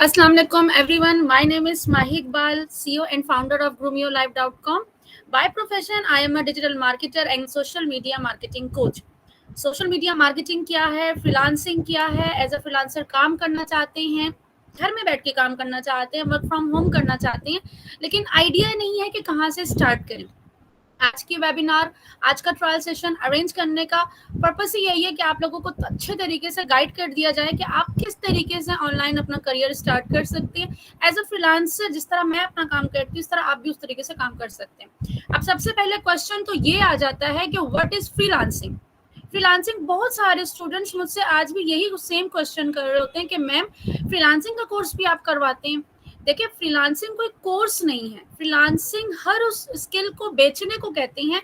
Assalamu alaikum everyone. My name is Mahi Iqbal, CEO and founder of GroomYourLife.com. By profession, I am a digital marketer and social media marketing coach. Social media marketing क्या है, freelancing क्या है, as a freelancer काम करना चाहते हैं, घर में बैठ के काम करना चाहते हैं, वर्क फ्रॉम होम करना चाहते हैं, लेकिन आइडिया नहीं है कि कहाँ से स्टार्ट करें। आज की वेबिनार, आज का ट्रायल सेशन अरेंज करने का पर्पस ही यही है कि आप लोगों को अच्छे तरीके से गाइड कर दिया जाए कि आप किस तरीके से ऑनलाइन अपना करियर स्टार्ट कर सकते हैं एज अ फ्रीलांसर। जिस तरह मैं अपना काम करती हूँ इस तरह आप भी उस तरीके से काम कर सकते हैं। अब सबसे पहले क्वेश्चन तो ये आ जाता है कि व्हाट इज फ्रीलांसिंग। फ्रीलांसिंग, बहुत सारे स्टूडेंट्स मुझसे आज भी यही सेम क्वेश्चन कर रहे होते हैं कि मैम फ्रीलांसिंग का कोर्स भी आप करवाते हैं। देखिए, फ्रीलांसिंग कोई कोर्स नहीं है, फ्रीलांसिंग हर उस स्किल को बेचने को कहते हैं।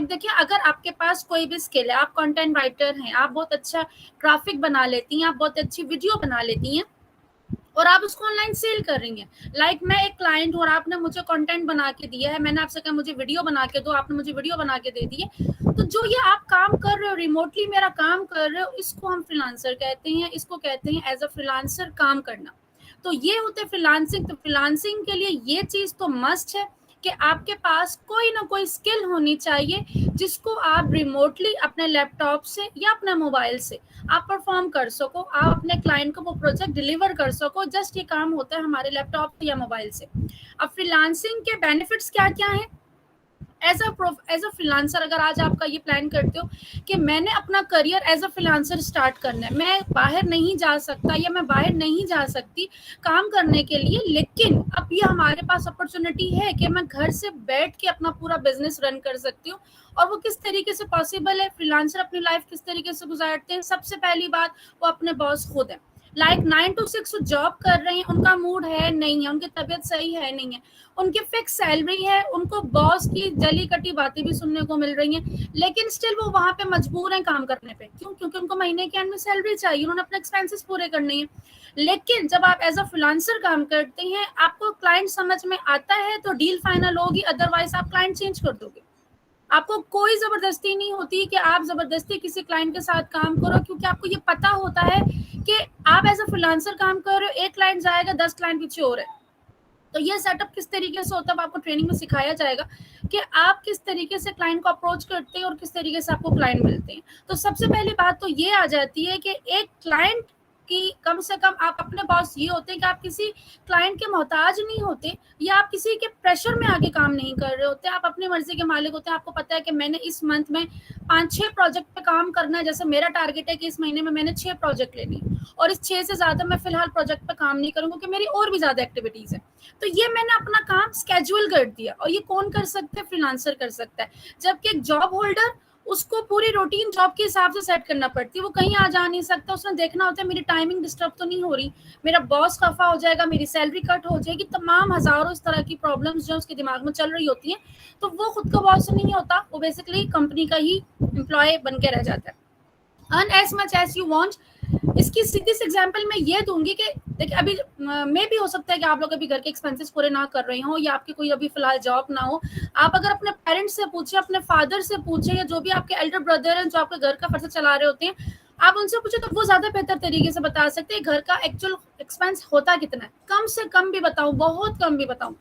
देखिए, अगर आपके पास कोई भी स्किल है, आप कंटेंट राइटर हैं, आप बहुत अच्छा ग्राफिक बना लेती हैं, आप बहुत अच्छी वीडियो बना लेती हैं और आप उसको ऑनलाइन सेल कर रही हैं। मैं एक क्लाइंट हूँ और आपने मुझे कंटेंट बना के दिया है, मैंने आपसे कहा मुझे वीडियो बना के दो, आपने मुझे वीडियो बना के दे दी है। तो जो ये आप काम कर रहे हो, रिमोटली मेरा काम कर रहे हो, इसको हम फ्रीलांसर कहते हैं। इसको कहते हैं एज अ फ्रीलांसर काम करना। तो ये होते फ्रीलांसिंग। तो फ्रीलांसिंग के लिए ये चीज तो मस्ट है कि आपके पास कोई ना कोई स्किल होनी चाहिए जिसको आप रिमोटली अपने लैपटॉप से या अपने मोबाइल से आप परफॉर्म कर सको, आप अपने क्लाइंट को वो प्रोजेक्ट डिलीवर कर सको। जस्ट ये काम होता है हमारे लैपटॉप या मोबाइल से। अब फ्रीलांसिंग के बेनिफिट्स क्या क्या हैं एज अ फ्रीलांसर। अगर आज आपका ये प्लान करते हो कि मैंने अपना career as a freelancer start करना है, मैं बाहर नहीं जा सकता या मैं बाहर नहीं जा सकती काम करने के लिए, लेकिन अब ये हमारे पास अपॉर्चुनिटी है कि मैं घर से बैठ के अपना पूरा बिजनेस रन कर सकती हूँ। और वो किस तरीके से पॉसिबल है, फ्रीलांसर अपनी लाइफ किस तरीके से गुजारते हैं। सबसे पहली बात, वो अपने बॉस खुद है। 9 to 6 जॉब कर रहे हैं, उनका मूड है नहीं है, उनकी तबीयत सही है नहीं है, उनकी फिक्स सैलरी है, उनको बॉस की जली कटी बातें भी सुनने को मिल रही हैं, लेकिन स्टिल वो वहां पे मजबूर हैं काम करने पे। क्यों? क्योंकि उनको महीने के एंड में सैलरी चाहिए, उन्होंने अपने एक्सपेंसेस पूरे करने हैं। लेकिन जब आप एज अ फ्रीलांसर काम करते हैं, आपको क्लाइंट समझ में आता है तो डील फाइनल होगी, अदरवाइज आप क्लाइंट चेंज कर दोगे। आपको कोई जबरदस्ती नहीं होती कि आप जबरदस्ती किसी क्लाइंट के साथ काम करो, क्योंकि आपको ये पता होता है कि आप एज अ फ्रीलांसर काम कर रहे हो, एक क्लाइंट जाएगा 10 क्लाइंट पीछे और है। तो ये सेटअप किस तरीके से होता है आपको ट्रेनिंग में सिखाया जाएगा कि आप किस तरीके से क्लाइंट को अप्रोच करते हैं और किस तरीके से आपको क्लाइंट मिलते हैं। तो सबसे पहली बात तो ये आ जाती है कि एक क्लाइंट की कम से कम आप अपने बॉस ये होते हैं कि आप किसी क्लाइंट के मोहताज नहीं होते या आप किसी के प्रेशर में आगे काम नहीं कर रहे होते, आप अपनी मर्जी के मालिक होते हैं। आपको पता है कि मैंने इस मंथ में 5-6 प्रोजेक्ट पे काम करना है। जैसे मेरा टारगेट है कि इस महीने में मैंने 6 प्रोजेक्ट लेनी और इस 6 से ज्यादा मैं फिलहाल प्रोजेक्ट पे काम नहीं करूंगा क्योंकि मेरी और भी ज्यादा एक्टिविटीज है। तो ये मैंने अपना काम स्केड्यूल कर दिया। और ये कौन कर सकता है? फ्रीलांसर कर सकता है। जबकि एक जॉब होल्डर, उसको पूरी रूटीन जॉब के हिसाब से सेट करना पड़ती है, वो कहीं आ जा नहीं सकता। उसने देखना होता है मेरी टाइमिंग डिस्टर्ब तो नहीं हो रही, मेरा बॉस खफा हो जाएगा, मेरी सैलरी कट हो जाएगी, तमाम हजारों इस तरह की प्रॉब्लम्स जो उसके दिमाग में चल रही होती हैं। तो वो खुद का बॉस नहीं होता, वो बेसिकली कंपनी का ही एम्प्लॉय बन के रह जाता है। Earn as much as you want. इसकी सीधी सी एग्जांपल मैं ये दूंगी कि देखिए, अभी मे भी हो सकता है कि आप लोग अभी घर के एक्सपेंसेस पूरे ना कर रहे हो या आपकी कोई अभी फिलहाल जॉब ना हो। आप अगर अपने पेरेंट्स से पूछे, अपने फादर से पूछे या जो भी आपके एल्डर ब्रदर हैं जो आपके घर का खर्चा चला रहे होते हैं, आप उनसे पूछे तो वो ज्यादा बेहतर तरीके से बता सकते हैं घर का एक्चुअल एक्सपेंस होता कितना है। कम से कम भी बताऊं, बहुत कम भी बताऊं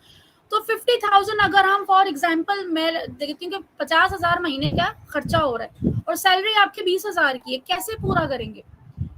तो 50,000 अगर हम फॉर एग्जाम्पल मैं देखती हूँ कि 50,000 महीने का खर्चा हो रहा है और सैलरी आपके 20,000 की है, कैसे पूरा करेंगे?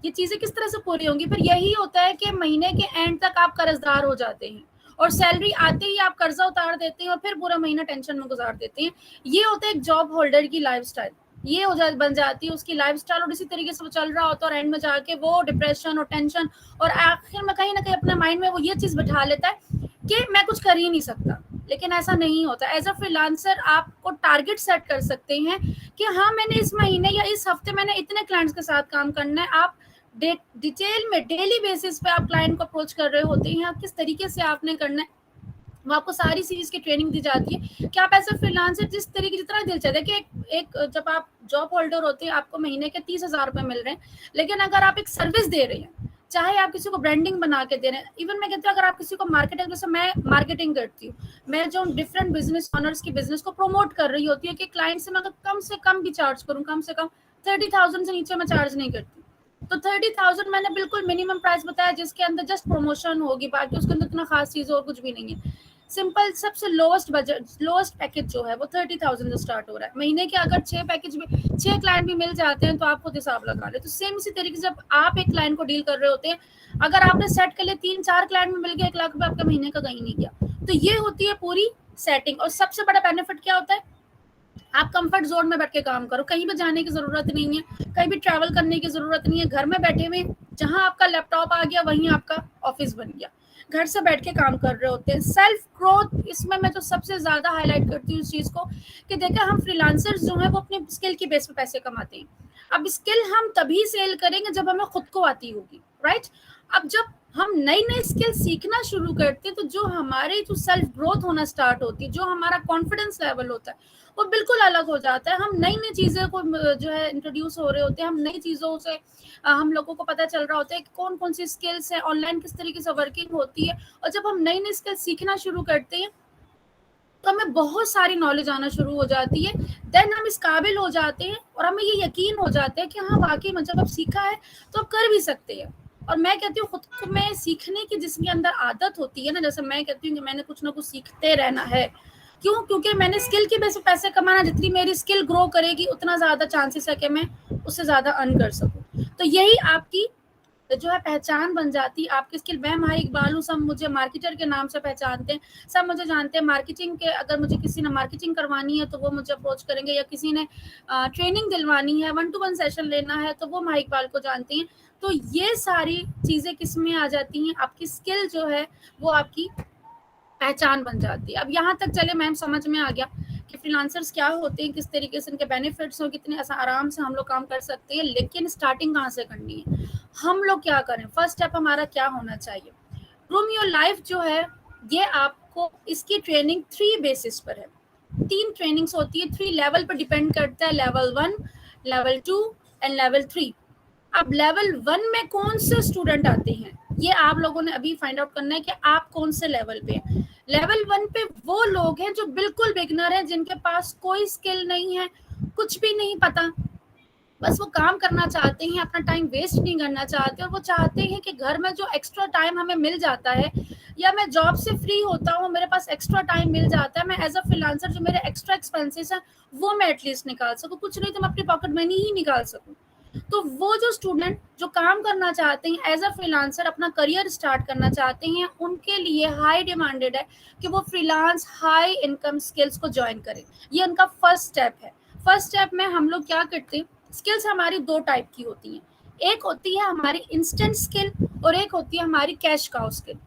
ये चीजें किस तरह से पूरी होंगी? फिर यही होता है कि महीने के एंड तक आप कर्जदार हो जाते हैं और सैलरी आते ही आप कर्जा उतार देते हैं और फिर पूरा महीना टेंशन में गुजार देते हैं। ये होता है एक जॉब होल्डर की लाइफस्टाइल। ये बन जाती है उसकी लाइफस्टाइल और इसी तरीके से वो चल रहा होता है और एंड में जाके वो डिप्रेशन और टेंशन और आखिर में कहीं ना कहीं अपने माइंड में वो ये चीज बिठा लेता है कि मैं कुछ कर ही नहीं सकता। लेकिन ऐसा नहीं होता। एज अ फ्रीलांसर आपको टारगेट सेट कर सकते हैं कि हाँ, मैंने इस महीने या इस हफ्ते मैंने इतने क्लाइंट्स के साथ काम करना है। आप डिटेल में डेली बेसिस पे आप क्लाइंट को अप्रोच कर रहे होते हैं, किस तरीके से आपने करना है, वो आपको सारी चीज की ट्रेनिंग दी जाती है कि आप ऐसे फ्रीलांसर जिस तरीके जितना दिल चाहे। देखिए, एक जब आप जॉब होल्डर होते हैं आपको महीने के 30,000 रुपए मिल रहे हैं, लेकिन अगर आप एक सर्विस दे रहे हैं, चाहे आप किसी को ब्रांडिंग बना के दे रहे हैं, इवन मैं कहती हूँ अगर आप किसी को मार्केटिंग, जैसे मैं मार्केटिंग करती हूँ, मैं जो डिफरेंट बिजनेस ऑनर्स की बिजनेस को प्रमोट कर रही होती है कि क्लाइंट से मैं कम भी चार्ज करूँ, कम से कम 30,000 से नीचे मैं चार्ज नहीं करती। तो 30,000 मैंने बिल्कुल मिनिमम प्राइस बताया जिसके अंदर जस्ट प्रमोशन होगी, बाकी उसके अंदर इतना खास चीज और कुछ भी नहीं है। सिंपल सबसे लोएस्ट बजट लोएस्ट पैकेज जो है वो 30,000 से स्टार्ट हो रहा है। महीने के अगर 6 पैकेज भी 6 क्लाइंट भी मिल जाते हैं तो आप खुद हिसाब लगा ले। तो सेम इसी तरीके से जब आप एक क्लाइंट को डील कर रहे होते हैं, अगर आपने सेट कर लिए 3-4 क्लाइंट में मिल गया 1 लाख रुपए आपका महीने का कहीं नहीं गया। तो ये होती है पूरी सेटिंग। और सबसे बड़ा बेनिफिट क्या होता है, आप कंफर्ट जोन में बैठ के काम करो, कहीं भी जाने की जरूरत नहीं है, कहीं भी ट्रैवल करने की जरूरत नहीं है, घर में बैठे हुए जहां आपका लैपटॉप आ गया वहीं आपका ऑफिस बन गया, घर से बैठ के काम कर रहे होते हैं। सेल्फ ग्रोथ इसमें मैं तो सबसे ज्यादा हाईलाइट करती हूँ इस चीज को कि देखिए हम फ्रीलांसर्स जो है वो अपने स्किल की बेस पे पैसे कमाते हैं। अब स्किल हम तभी सेल करेंगे जब हमें खुद को आती होगी, राइट। अब जब हम नई नई स्किल सीखना शुरू करते हैं तो जो हमारे जो सेल्फ ग्रोथ होना स्टार्ट होती है, जो हमारा कॉन्फिडेंस लेवल होता है वो बिल्कुल अलग हो जाता है। हम नई नई चीजें को जो है इंट्रोड्यूस हो रहे होते हैं, हम नई चीजों से हम लोगों को पता चल रहा होता है कि कौन कौन सी स्किल्स है, ऑनलाइन किस तरीके से वर्किंग होती है। और जब हम नई नई स्किल सीखना शुरू करते हैं तो हमें बहुत सारी नॉलेज आना शुरू हो जाती है। देन हम इस काबिल हो जाते हैं और हमें ये यकीन हो जाता है कि हाँ वाकई में जब अब सीखा है तो अब कर भी सकते हैं। और मैं कहती हूँ खुद में सीखने की जिसके अंदर आदत होती है ना, जैसे मैं कहती हूँ कि मैंने कुछ ना कुछ सीखते रहना है। क्यों? क्योंकि मैंने स्किल की वजह से पैसे कमाना, जितनी मेरी स्किल ग्रो करेगी उतना ज्यादा चांसेस है कि मैं उससे ज्यादा अर्न कर सकूं। तो यही आपकी जो है पहचान बन जाती है। आपकी स्किल, मैं माही इकबाल हूँ, सब मुझे मार्केटर के नाम से पहचानते हैं, सब मुझे जानते हैं मार्केटिंग के। अगर मुझे किसी ने मार्केटिंग करवानी है तो वो मुझे अप्रोच करेंगे, या किसी ने ट्रेनिंग दिलवानी है, 1-to-1 सेशन लेना है तो वो माही इकबाल को जानते हैं। तो ये सारी चीजें किस में आ जाती हैं, आपकी स्किल जो है वो आपकी पहचान बन जाती है। अब यहाँ तक चले मैम समझ में आ गया कि फ्रीलांसर्स क्या होते हैं, किस तरीके से इनके बेनिफिट्स हो, कितने आराम से हम लोग काम कर सकते हैं। लेकिन स्टार्टिंग कहाँ से करनी है, हम लोग क्या करें, फर्स्ट स्टेप हमारा क्या होना चाहिए। ग्रूम योर लाइफ जो है ये आपको इसकी ट्रेनिंग 3 बेसिस पर है। 3 ट्रेनिंग्स होती है, 3 लेवल पर डिपेंड करता है, लेवल 1, लेवल 2 एंड लेवल 3। अब लेवल 1 में कौन से स्टूडेंट आते हैं ये आप लोगों ने अभी फाइंड आउट करना है कि आप कौन से लेवल पे हैं। लेवल 1 पे वो लोग हैं जो बिल्कुल बिगनर हैं, जिनके पास कोई स्किल नहीं है, कुछ भी नहीं पता, बस वो काम करना चाहते हैं, अपना टाइम वेस्ट नहीं करना चाहते, और वो चाहते हैं कि घर में जो एक्स्ट्रा टाइम हमें मिल जाता है, या मैं जॉब से फ्री होता हूँ मेरे पास एक्स्ट्रा टाइम मिल जाता है, मैं एज अ फ्रीलांसर जो मेरे एक्स्ट्रा एक्सपेंसेस है वो मैं एटलीस्ट निकाल सकूँ, कुछ नहीं तो मैं अपनी पॉकेट मनी ही निकाल सकूँ। तो वो जो स्टूडेंट जो काम करना चाहते हैं एज अ फ्रीलांसर, अपना करियर स्टार्ट करना चाहते हैं, उनके लिए हाई डिमांडेड है कि वो फ्रीलांस हाई इनकम स्किल्स को ज्वाइन करें। ये उनका फर्स्ट स्टेप है। फर्स्ट स्टेप में हम लोग क्या करते हैं, स्किल्स हमारी 2 टाइप की होती हैं। एक होती है हमारी इंस्टेंट स्किल और एक होती है हमारी कैश काउ स्किल।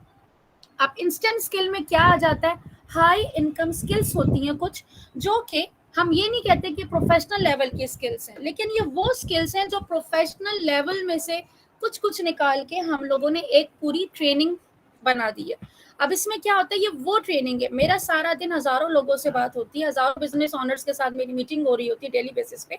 अब इंस्टेंट स्किल में क्या आ जाता है, हाई इनकम स्किल्स होती हैं कुछ, जो कि हम ये नहीं कहते कि प्रोफेशनल लेवल की स्किल्स हैं, लेकिन ये वो स्किल्स हैं जो प्रोफेशनल लेवल में से कुछ कुछ निकाल के हम लोगों ने एक पूरी ट्रेनिंग बना दी है। अब इसमें क्या होता है, ये वो ट्रेनिंग है, मेरा सारा दिन हजारों लोगों से बात होती है, हजारों बिजनेस ऑनर्स के साथ मेरी मीटिंग हो रही होती है डेली बेसिस पे।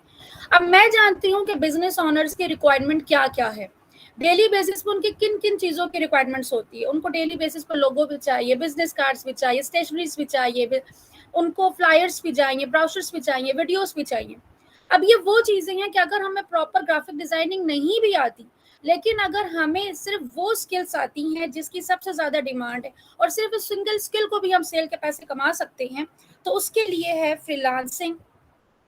अब मैं जानती हूँ कि बिजनेस ऑनर्स की रिक्वायरमेंट क्या क्या है, डेली बेसिस पे उनकी किन किन चीज़ों की रिक्वायरमेंट्स होती है। उनको डेली बेसिस पर लोगो भी चाहिए, बिजनेस कार्ड्स भी चाहिए, स्टेशनरीज भी चाहिए, उनको फ्लायर्स भी चाहिए, ब्राउशर्स भी चाहिए, वीडियोस भी चाहिए। अब ये वो चीज़ें हैं कि अगर हमें प्रॉपर ग्राफिक डिजाइनिंग नहीं भी आती, लेकिन अगर हमें सिर्फ वो स्किल्स आती हैं जिसकी सबसे ज़्यादा डिमांड है, और सिर्फ इस सिंगल स्किल को भी हम सेल के पैसे कमा सकते हैं, तो उसके लिए है freelancing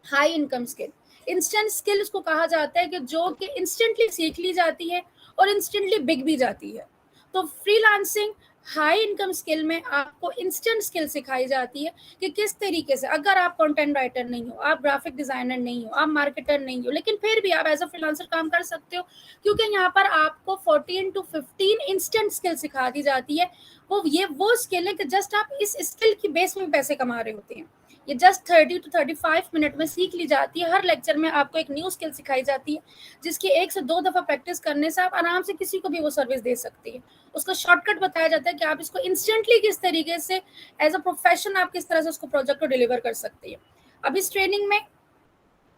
high income skill. Instant skill उसको कहा जाता है कि जो कि इंस्टेंटली सीख ली जाती है और इंस्टेंटली बिक भी जाती है। तो फ्रीलांसिंग हाई इनकम स्किल में आपको इंस्टेंट स्किल सिखाई जाती है कि किस तरीके से, अगर आप कंटेंट राइटर नहीं हो, आप ग्राफिक डिजाइनर नहीं हो, आप मार्केटर नहीं हो, लेकिन फिर भी आप एज अ फ्रीलांसर काम कर सकते हो, क्योंकि यहाँ पर आपको 14 to 15 इंस्टेंट स्किल सिखा दी जाती है। वो स्किल है कि जस्ट आप इस स्किल की बेस में पैसे कमा रहे होते हैं। ये जस्ट 30 to 35 मिनट में सीख ली जाती है। हर लेक्चर में आपको एक न्यू स्किल सिखाई जाती है, जिसकी 1 से 2 दफा प्रैक्टिस करने से आप आराम से किसी को भी वो सर्विस दे सकती है। उसका शॉर्टकट बताया जाता है कि आप इसको इंस्टेंटली किस तरीके से एज अ प्रोफेशन आप किस तरह से उसको प्रोजेक्ट को डिलीवर कर सकती है। अब इस ट्रेनिंग में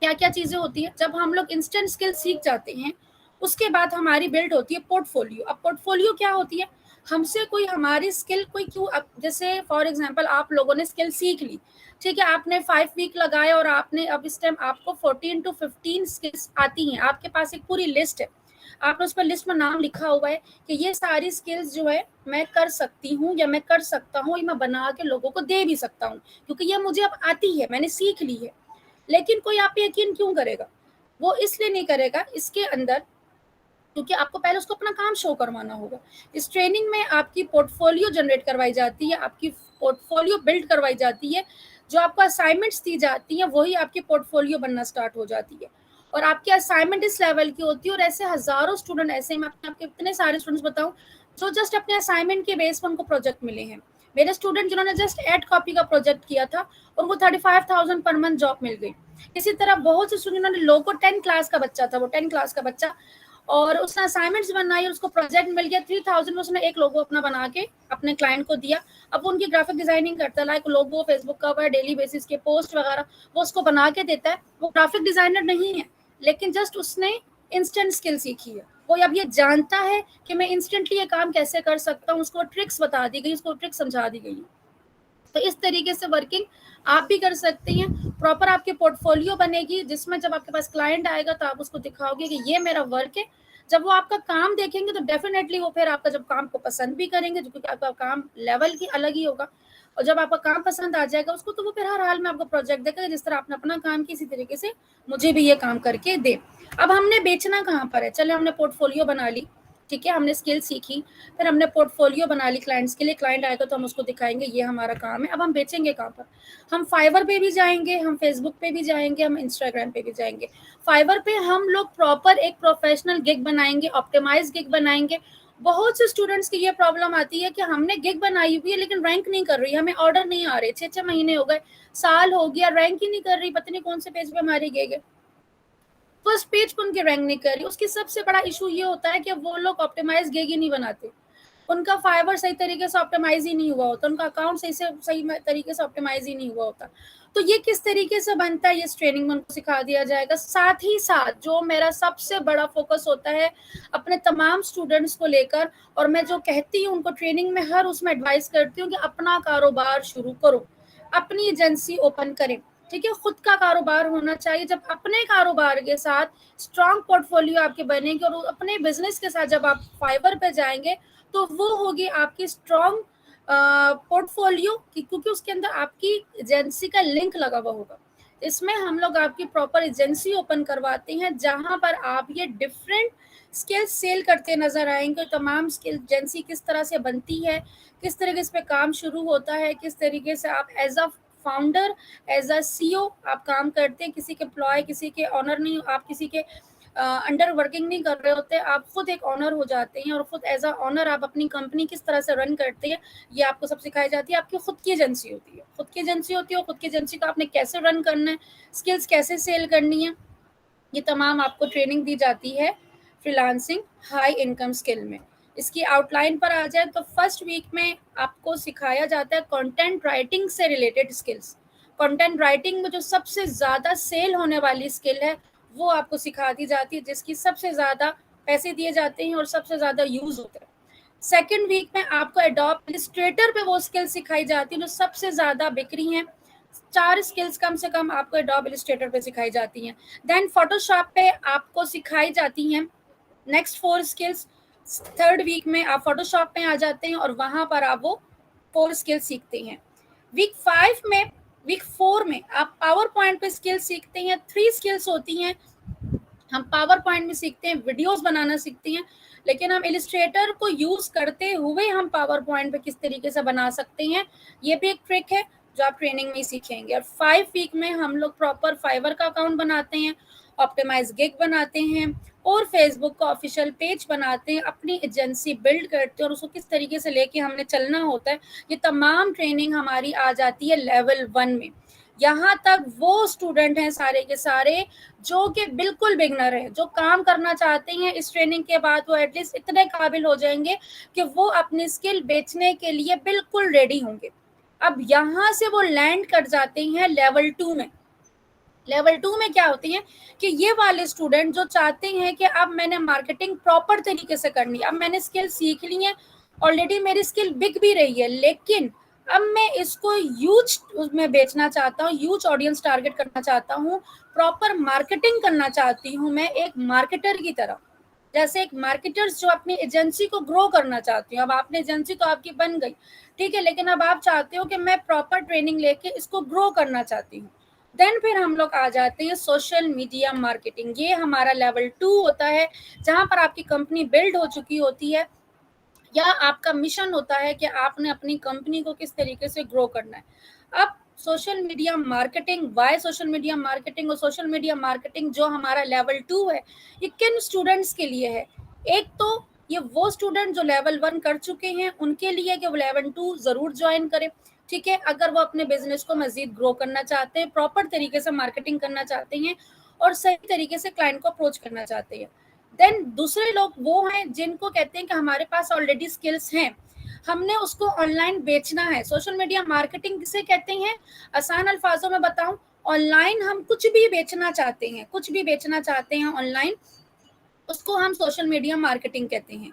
क्या क्या चीजें होती है, जब हम लोग इंस्टेंट स्किल सीख जाते हैं उसके बाद हमारी बिल्ड होती है पोर्टफोलियो। अब पोर्टफोलियो क्या होती है, हमसे कोई हमारी स्किल कोई क्यों, अब जैसे फॉर एग्जांपल आप लोगों ने स्किल सीख ली, ठीक है, आपने 5 वीक लगाए और आपने अब इस टाइम आपको 14 to 15 स्किल्स आती हैं, आपके पास एक पूरी लिस्ट है। आपने उस पर लिस्ट में नाम लिखा हुआ है कि ये सारी स्किल्स जो है मैं कर सकती हूँ या मैं कर सकता हूँ, ये मैं बना के लोगों को दे भी सकता हूँ, क्योंकि ये मुझे अब आती है, मैंने सीख ली है। लेकिन कोई आप पे यकीन क्यों करेगा? वो इसलिए नहीं करेगा इसके अंदर, क्योंकि आपको पहले उसको अपना काम शो करवाना होगा। इस ट्रेनिंग में आपकी पोर्टफोलियो जनरेट करवाई जाती है, आपकी पोर्टफोलियो बिल्ड करवाई जाती है, जो आपको असाइनमेंट्स दी जाती हैं वही आपकी पोर्टफोलियो बनना स्टार्ट हो जाती है। और आपकी असाइनमेंट इस लेवल की होती है, और ऐसे हजारों स्टूडेंट, ऐसे मैं अपने आपके इतने सारे स्टूडेंट्स बताऊं जो जस्ट अपने असाइनमेंट के बेस पर उनको प्रोजेक्ट मिले हैं। मेरे स्टूडेंट जिन्होंने जस्ट एड कॉपी का प्रोजेक्ट किया था, उनको 35,000 पर मंथ जॉब मिल गई। इसी तरह बहुत से स्टूडेंट ने, लोगों को 10 क्लास का बच्चा था, वो 10 क्लास का बच्चा, और उसने असाइनमेंट्स बनाई और उसको प्रोजेक्ट मिल गया 3,000 में, उसने एक लोगो अपना बना के अपने क्लाइंट को दिया। अब वो उनकी ग्राफिक डिजाइनिंग करता है, लाइक लोगो, फेसबुक कवर, डेली बेसिस के पोस्ट वगैरह, वो उसको बना के देता है। वो ग्राफिक डिजाइनर नहीं है, लेकिन जस्ट उसने इंस्टेंट स्किल सीखी है। वो अब ये जानता है कि मैं इंस्टेंटली ये काम कैसे कर सकता हूँ, उसको ट्रिक्स बता दी गई, उसको ट्रिक समझा दी गई। तो इस तरीके से वर्किंग आप भी कर सकते हैं। प्रॉपर आपके पोर्टफोलियो बनेगी, जिसमें जब आपके पास क्लाइंट आएगा तो आप उसको दिखाओगे कि ये मेरा वर्क है। जब वो आपका काम देखेंगे तो डेफिनेटली वो फिर आपका जब काम को पसंद भी करेंगे, क्योंकि आपका काम लेवल की अलग ही होगा। और जब आपका काम पसंद आ जाएगा उसको, तो वो फिर हर हाल में आपको प्रोजेक्ट देगा, जिस तरह आपने अपना काम किसी तरीके से मुझे भी ये काम करके दे। अब हमने बेचना कहाँ पर है? चले, हमने पोर्टफोलियो बना ली, ठीक है, हमने स्किल सीखी, फिर हमने पोर्टफोलियो बना ली क्लाइंट्स के लिए, क्लाइंट आएगा तो हम उसको दिखाएंगे ये हमारा काम है। अब हम बेचेंगे कहाँ पर? हम फाइवर पे भी जाएंगे, हम फेसबुक पे भी जाएंगे, हम इंस्टाग्राम पे भी जाएंगे। फाइवर पे हम लोग प्रॉपर एक प्रोफेशनल गिग बनाएंगे, ऑप्टिमाइज गिग बनाएंगे। बहुत से स्टूडेंट्स की ये प्रॉब्लम आती है कि हमने गिग बनाई हुई है लेकिन रैंक नहीं कर रही, हमें ऑर्डर नहीं आ रहे, 6 महीने हो गए, साल हो गया, रैंक ही नहीं कर रही, पता नहीं कौन से पेज पे हमारी गिग है, फर्स्ट पेज पर उनकी रैंक नहीं कर रही। उसकी सबसे बड़ा इशू ये होता है कि वो लोग ऑप्टिमाइज गिग ही नहीं बनाते, उनका फाइवर सही तरीके से ऑप्टिमाइज ही नहीं हुआ होता, उनका अकाउंट सही तरीके से ऑप्टिमाइज ही नहीं हुआ होता। तो ये किस तरीके से बनता है, ये ट्रेनिंग में उनको सिखा दिया जाएगा। साथ ही साथ जो मेरा सबसे बड़ा फोकस होता है अपने तमाम स्टूडेंट्स को लेकर, और मैं जो कहती हूँ उनको ट्रेनिंग में हर उसमें एडवाइस करती हूँ कि अपना कारोबार शुरू करो, अपनी एजेंसी ओपन करें, ठीक है, खुद का कारोबार होना चाहिए। जब अपने कारोबार के साथ स्ट्रॉन्ग पोर्टफोलियो आपके बनेंगे और अपने बिजनेस के साथ जब आप फाइवर पे जाएंगे तो वो होगी आपकी स्ट्रॉन्ग पोर्टफोलियो, क्योंकि उसके अंदर आपकी एजेंसी का लिंक लगा हुआ होगा। इसमें हम लोग आपकी प्रॉपर एजेंसी ओपन करवाते हैं, जहां पर आप ये डिफरेंट स्किल्स सेल करते नजर आएंगे। तमाम स्किल एजेंसी किस तरह से बनती है, किस तरीके से काम शुरू होता है, किस तरीके से आप as a founder, as a CEO आप काम करते हैं, किसी के एम्प्लॉय, किसी के ऑनर नहीं, आप किसी के अंडर वर्किंग नहीं कर रहे होते, आप खुद एक ऑनर हो जाते हैं, और खुद एज अ ऑनर आप अपनी कंपनी किस तरह से रन करते हैं ये आपको सब सिखाई जाती है। आपकी खुद की एजेंसी होती है, खुद की एजेंसी होती है, और खुद की एजेंसी को आपने कैसे रन करना है, स्किल्स कैसे सेल करनी है, ये तमाम आपको ट्रेनिंग दी जाती है फ्रीलांसिंग हाई इनकम स्किल में। इसकी आउटलाइन पर आ जाए तो फर्स्ट वीक में आपको सिखाया जाता है कंटेंट राइटिंग से रिलेटेड स्किल्स। कंटेंट राइटिंग में जो सबसे ज़्यादा सेल होने वाली स्किल है वो आपको सिखा दी जाती है, जिसकी सबसे ज़्यादा पैसे दिए जाते हैं और सबसे ज़्यादा यूज़ होता है। सेकेंड वीक में आपको एडोब इलस्ट्रेटर पे वो स्किल सिखाई जाती है जो सबसे ज़्यादा बिक्री हैं। 4 स्किल्स कम से कम आपको एडोब इलस्ट्रेटर पे सिखाई जाती हैं। देन फोटोशॉप पे आपको सिखाई जाती हैं नेक्स्ट 4 स्किल्स। थर्ड वीक में आप फोटोशॉप पे आ जाते हैं और वहां पर आप वो 4 स्किल्स सीखते हैं। वीक 4 में आप पावर पॉइंट पे स्किल्स सीखते हैं। 3 स्किल्स होती हैं, हम पावर पॉइंट में सीखते हैं, वीडियोस बनाना सीखते हैं, लेकिन हम इलस्ट्रेटर को यूज करते हुए हम पावर पॉइंट पे किस तरीके से बना सकते हैं, ये भी एक ट्रिक है जो आप ट्रेनिंग में ही सीखेंगे। और 5 वीक में हम लोग प्रॉपर फाइवर का अकाउंट बनाते हैं, ऑप्टिमाइज गिग बनाते हैं, और फेसबुक का ऑफिशियल पेज बनाते हैं, अपनी एजेंसी बिल्ड करते हैं, और उसको किस तरीके से लेके हमने चलना होता है, ये तमाम ट्रेनिंग हमारी आ जाती है लेवल 1 में। यहाँ तक वो स्टूडेंट हैं सारे के सारे जो कि बिल्कुल बिगनर है, जो काम करना चाहते हैं, इस ट्रेनिंग के बाद वो एटलीस्ट इतने काबिल हो जाएंगे कि वो अपनी स्किल बेचने के लिए बिल्कुल रेडी होंगे। अब यहाँ से वो लैंड कर जाते हैं लेवल 2 में। लेवल 2 में क्या होती है कि ये वाले स्टूडेंट जो चाहते हैं कि अब मैंने मार्केटिंग प्रॉपर तरीके से करनी है, अब मैंने स्किल सीख ली है, ऑलरेडी मेरी स्किल बिक भी रही है, लेकिन अब मैं इसको ह्यूज उसमें बेचना चाहता हूँ, ह्यूज ऑडियंस टारगेट करना चाहता हूँ, प्रॉपर मार्केटिंग करना चाहती हूँ मैं एक मार्केटर की तरह। जैसे एक मार्केटर्स जो अपनी एजेंसी को ग्रो करना चाहती हो, अब आपने एजेंसी तो आपकी बन गई, ठीक है, लेकिन अब आप चाहते हो कि मैं प्रॉपर ट्रेनिंग लेके इसको ग्रो करना चाहती हूँ, देन फिर हम लोग आ जाते हैं सोशल मीडिया मार्केटिंग। ये हमारा लेवल 2 होता है, जहां पर आपकी कंपनी बिल्ड हो चुकी होती है या आपका मिशन होता है कि आपने अपनी कंपनी को किस तरीके से ग्रो करना है। अब social media marketing, why social media marketing, और सोशल मीडिया मार्केटिंग जो हमारा लेवल 2 है, ये किन स्टूडेंट्स के लिए है? एक तो ये वो स्टूडेंट जो लेवल 1 कर चुके हैं उनके लिए कि वो लेवल 2 जरूर ज्वाइन करें, ठीक है, अगर वो अपने बिजनेस को मजीद ग्रो करना चाहते हैं, प्रॉपर तरीके से मार्केटिंग करना चाहते हैं और सही तरीके से क्लाइंट को अप्रोच करना चाहते हैं। देन दूसरे लोग वो हैं जिनको कहते हैं कि हमारे पास ऑलरेडी स्किल्स हैं, हमने उसको ऑनलाइन बेचना है। सोशल मीडिया मार्केटिंग किसे कहते हैं? आसान अल्फाजों में बताऊं, ऑनलाइन हम कुछ भी बेचना चाहते हैं, कुछ भी बेचना चाहते हैं ऑनलाइन, उसको हम सोशल मीडिया मार्केटिंग कहते हैं,